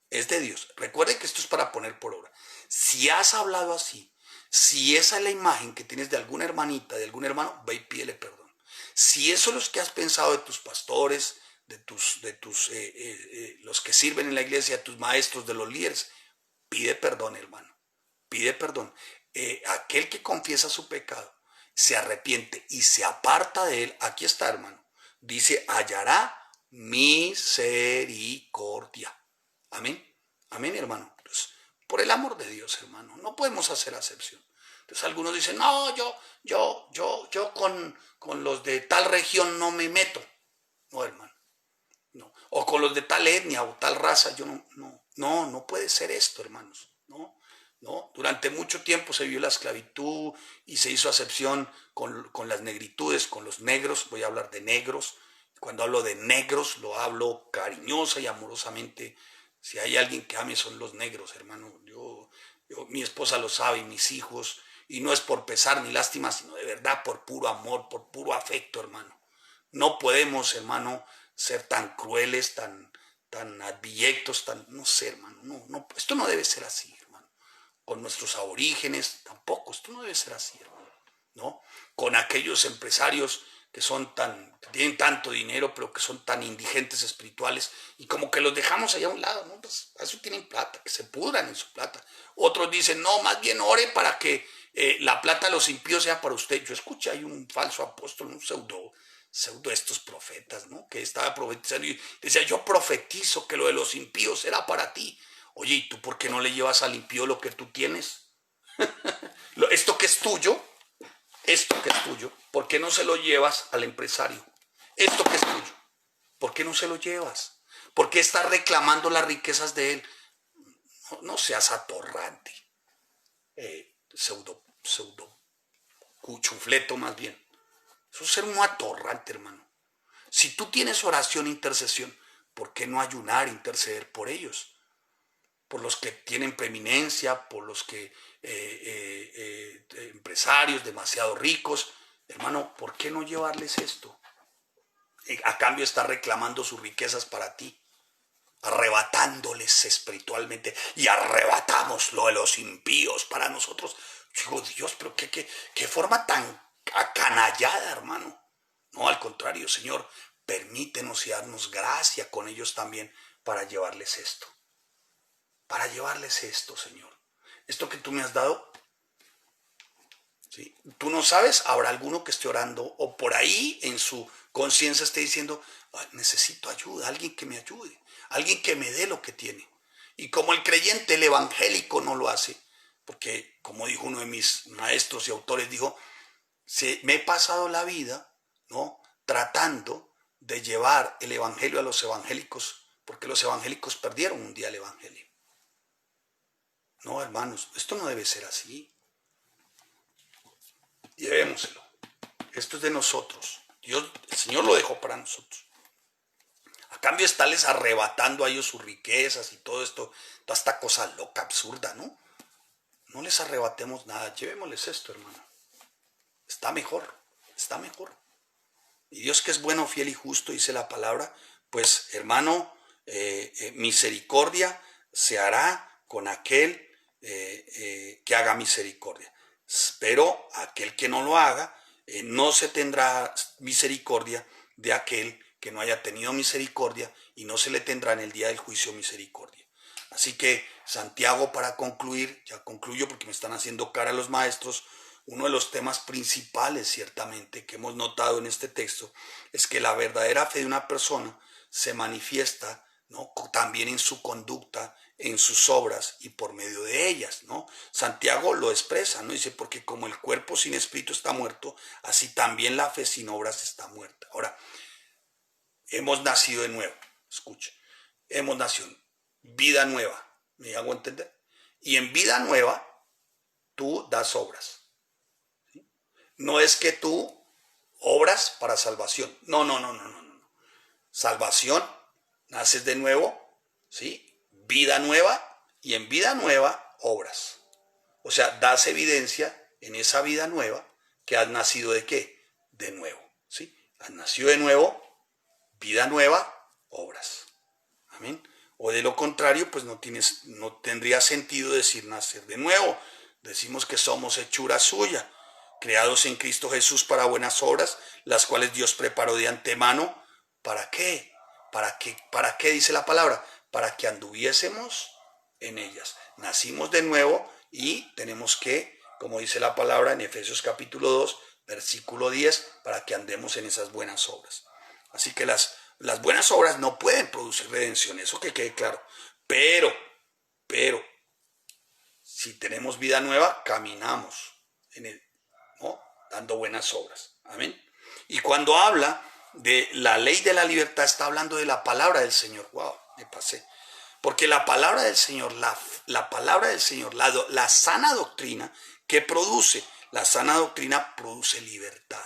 Es de Dios. Recuerde que esto es para poner por obra. Si has hablado así, si esa es la imagen que tienes de alguna hermanita, de algún hermano, ve y pídele perdón. Si eso es lo que has pensado de tus pastores, los que sirven en la iglesia, tus maestros, de los líderes, pide perdón, hermano. Pide perdón. Aquel que confiesa su pecado, se arrepiente y se aparta de él, aquí está, hermano. Dice, hallará misericordia. Amén. Amén, hermano. Entonces, por el amor de Dios, hermano, no podemos hacer acepción. Entonces algunos dicen, no, yo con los de tal región no me meto. No, hermano. No. O con los de tal etnia o tal raza, yo no puede ser esto, hermanos. No. Durante mucho tiempo se vio la esclavitud y se hizo acepción con las negritudes, con los negros. Voy a hablar de negros. Cuando hablo de negros, lo hablo cariñosa y amorosamente. Si hay alguien que ame son los negros, hermano. Mi esposa lo sabe y mis hijos. Y no es por pesar ni lástima, sino de verdad por puro amor, por puro afecto, hermano. No podemos, hermano, ser tan crueles, tan abyectos, no sé, hermano. No, esto no debe ser así, hermano. Con nuestros aborígenes, tampoco, esto no debe ser así, hermano. ¿No? Con aquellos empresarios que tienen tanto dinero, pero que son tan indigentes espirituales, y como que los dejamos allá a un lado, ¿no? Pues a eso tienen plata, que se pudran en su plata. Otros dicen, no, más bien ore para que la plata de los impíos sea para usted. Yo escuché, hay un falso apóstol, un pseudo estos profetas, ¿no? Que estaba profetizando y decía, yo profetizo que lo de los impíos era para ti. Oye, ¿y tú por qué no le llevas al impío lo que tú tienes? Esto que es tuyo, ¿por qué no se lo llevas al empresario? Esto que es tuyo, ¿por qué no se lo llevas? ¿Por qué estás reclamando las riquezas de él? No seas atorrante, pseudo cuchufleto más bien. Eso es ser un atorrante, hermano. Si tú tienes oración e intercesión, ¿por qué no ayunar e interceder por ellos? Por los que tienen preeminencia, por los que empresarios demasiado ricos. Hermano, ¿por qué no llevarles esto? A cambio está reclamando sus riquezas para ti, arrebatándoles espiritualmente, y arrebatamos lo de los impíos para nosotros. Digo, Dios, pero qué forma tan acanallada, hermano. No, al contrario, Señor, permítenos y darnos gracia con ellos también para llevarles esto. Para llevarles esto, Señor. Esto que tú me has dado, ¿sí? Tú no sabes, habrá alguno que esté orando o por ahí en su conciencia esté diciendo, necesito ayuda, alguien que me ayude, alguien que me dé lo que tiene. Y como el creyente, el evangélico no lo hace, porque como dijo uno de mis maestros y autores, dijo, me he pasado la vida, ¿no?, tratando de llevar el evangelio a los evangélicos, porque los evangélicos perdieron un día el evangelio. No, hermanos, esto no debe ser así. Llevémoselo. Esto es de nosotros. Dios, el Señor lo dejó para nosotros. A cambio de estarles arrebatando a ellos sus riquezas y todo esto, toda esta cosa loca, absurda, ¿no? No les arrebatemos nada, llévémosles esto, hermano. Está mejor, está mejor. Y Dios, que es bueno, fiel y justo, dice la palabra, pues hermano, misericordia se hará con aquel que haga misericordia. Pero aquel que no lo haga, no se tendrá misericordia de aquel que no haya tenido misericordia, y no se le tendrá en el día del juicio misericordia. Así que Santiago, para concluir, ya concluyo porque me están haciendo cara los maestros, uno de los temas principales ciertamente que hemos notado en este texto es que la verdadera fe de una persona se manifiesta, ¿no?, también en su conducta, en sus obras y por medio de ellas, ¿no? Santiago lo expresa, ¿no? Dice, porque como el cuerpo sin espíritu está muerto, así también la fe sin obras está muerta. Ahora, hemos nacido de nuevo, escuche, hemos nacido en vida nueva, ¿me hago entender? Y en vida nueva, tú das obras. No es que tú obras para salvación. No. Salvación, naces de nuevo, ¿sí? Vida nueva, y en vida nueva, obras. O sea, das evidencia en esa vida nueva que has nacido de qué? De nuevo, ¿sí? Has nacido de nuevo, vida nueva, obras. Amén. O de lo contrario, pues no tendría sentido decir nacer de nuevo. Decimos que somos hechura suya, creados en Cristo Jesús para buenas obras, las cuales Dios preparó de antemano. ¿Para qué? ¿Para qué dice la palabra? Para que anduviésemos en ellas. Nacimos de nuevo y tenemos que, como dice la palabra en Efesios capítulo 2, versículo 10, para que andemos en esas buenas obras. Así que las buenas obras no pueden producir redención, eso que quede claro. Pero, si tenemos vida nueva, caminamos en él, ¿no?, dando buenas obras. Amén. Y cuando habla de la ley de la libertad, está hablando de la palabra del Señor. Wow, me pasé. Porque la palabra del Señor, la palabra del Señor, la sana doctrina que produce, la sana doctrina produce libertad.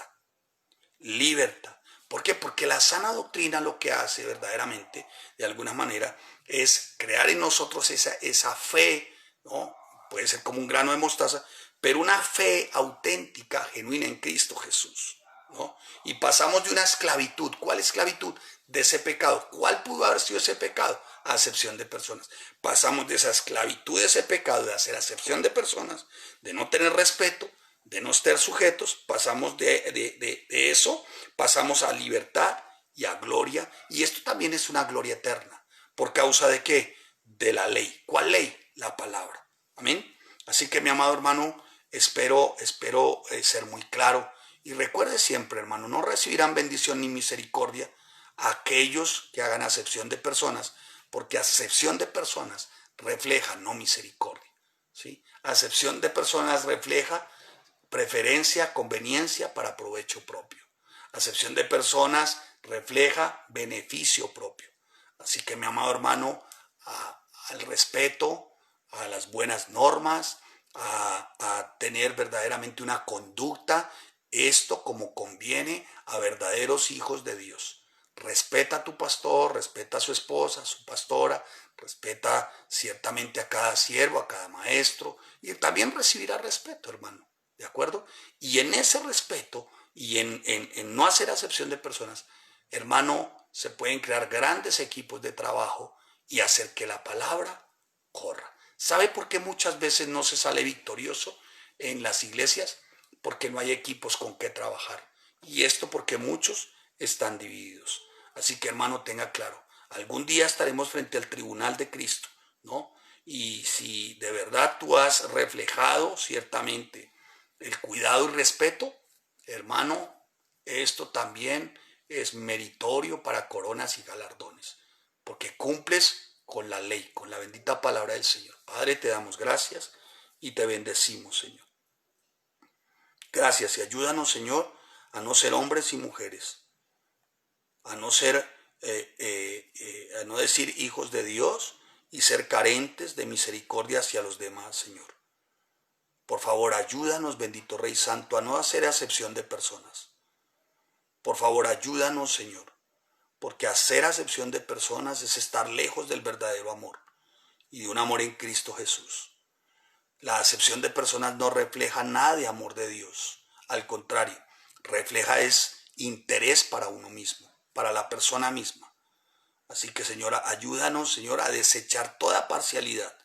Libertad. ¿Por qué? Porque la sana doctrina lo que hace verdaderamente, de alguna manera, es crear en nosotros esa fe, ¿no? Puede ser como un grano de mostaza, pero una fe auténtica, genuina en Cristo Jesús, ¿no? Y pasamos de una esclavitud. ¿Cuál esclavitud? De ese pecado. ¿Cuál pudo haber sido ese pecado? Acepción de personas. Pasamos de esa esclavitud, de ese pecado, de hacer acepción de personas, de no tener respeto, de no estar sujetos, pasamos de eso, pasamos a libertad y a gloria. Y esto también es una gloria eterna. ¿Por causa de qué? De la ley. ¿Cuál ley? La palabra. Amén. Así que, mi amado hermano, espero ser muy claro. Y recuerde siempre, hermano, no recibirán bendición ni misericordia aquellos que hagan acepción de personas, porque acepción de personas refleja no misericordia, ¿sí? Acepción de personas refleja preferencia, conveniencia para provecho propio. Acepción de personas refleja beneficio propio. Así que, mi amado hermano, al respeto, a las buenas normas, a tener verdaderamente una conducta, esto como conviene a verdaderos hijos de Dios. Respeta a tu pastor, respeta a su esposa, a su pastora, respeta ciertamente a cada siervo, a cada maestro, y también recibirá respeto, hermano. ¿De acuerdo? Y en ese respeto y en no hacer acepción de personas, hermano, se pueden crear grandes equipos de trabajo y hacer que la palabra corra. ¿Sabe por qué muchas veces no se sale victorioso en las iglesias? Porque no hay equipos con que trabajar. Y esto porque muchos están divididos. Así que, hermano, tenga claro, algún día estaremos frente al tribunal de Cristo, ¿no? Y si de verdad tú has reflejado ciertamente el cuidado y respeto, hermano, esto también es meritorio para coronas y galardones, porque cumples con la ley, con la bendita palabra del Señor. Padre, te damos gracias y te bendecimos, Señor. Gracias y ayúdanos, Señor, a no ser hombres y mujeres, a no decir hijos de Dios y ser carentes de misericordia hacia los demás, Señor. Por favor, ayúdanos, bendito Rey Santo, a no hacer acepción de personas. Por favor, ayúdanos, Señor, porque hacer acepción de personas es estar lejos del verdadero amor y de un amor en Cristo Jesús. La acepción de personas no refleja nada de amor de Dios. Al contrario, refleja es interés para uno mismo, para la persona misma. Así que, Señora, ayúdanos, Señor, a desechar toda parcialidad.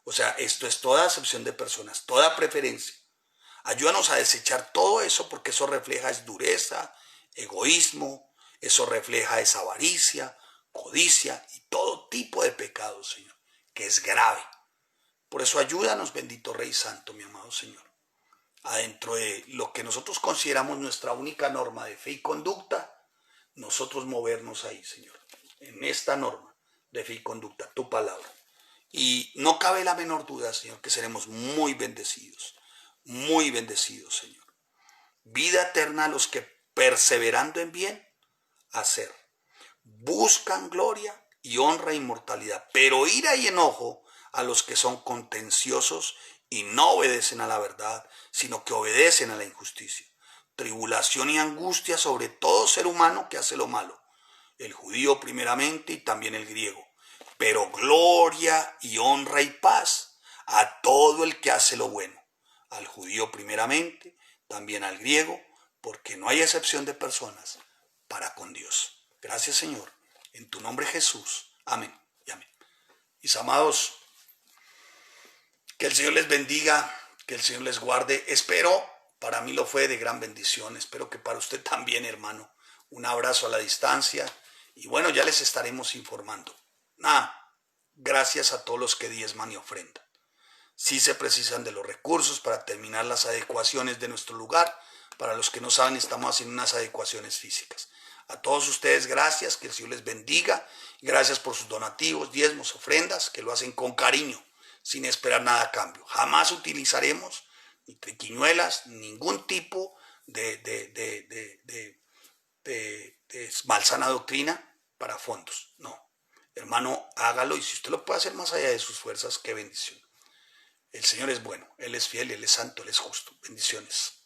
O sea, esto es toda acepción de personas, toda preferencia. Ayúdanos a desechar todo eso, porque eso refleja es dureza, egoísmo, eso refleja es avaricia, codicia y todo tipo de pecado, Señor, que es grave. Por eso ayúdanos, bendito Rey Santo, mi amado Señor, adentro de lo que nosotros consideramos nuestra única norma de fe y conducta, nosotros movernos ahí, Señor, en esta norma de fe y conducta, tu palabra. Y no cabe la menor duda, Señor, que seremos muy bendecidos, Señor. Vida eterna a los que, perseverando en bien, hacer, buscan gloria y honra e inmortalidad, pero ira y enojo a los que son contenciosos y no obedecen a la verdad, sino que obedecen a la injusticia. Tribulación y angustia sobre todo ser humano que hace lo malo, el judío primeramente y también el griego, pero gloria y honra y paz a todo el que hace lo bueno, al judío primeramente, también al griego, porque no hay excepción de personas para con Dios. Gracias, Señor, en tu nombre Jesús. Amén y amén. Mis amados, que el Señor les bendiga, que el Señor les guarde. Espero, para mí lo fue de gran bendición, espero que para usted también, hermano. Un abrazo a la distancia y bueno, ya les estaremos informando. Gracias a todos los que diezman y ofrendan. Sí se precisan de los recursos para terminar las adecuaciones de nuestro lugar. Para los que no saben, estamos haciendo unas adecuaciones físicas. A todos ustedes, gracias, que el Señor les bendiga. Gracias por sus donativos, diezmos, ofrendas, que lo hacen con cariño, sin esperar nada a cambio. Jamás utilizaremos ni triquiñuelas, ningún tipo de malsana doctrina para fondos. No, hermano, hágalo, y si usted lo puede hacer más allá de sus fuerzas, qué bendición. El Señor es bueno, Él es fiel, Él es santo, Él es justo. Bendiciones.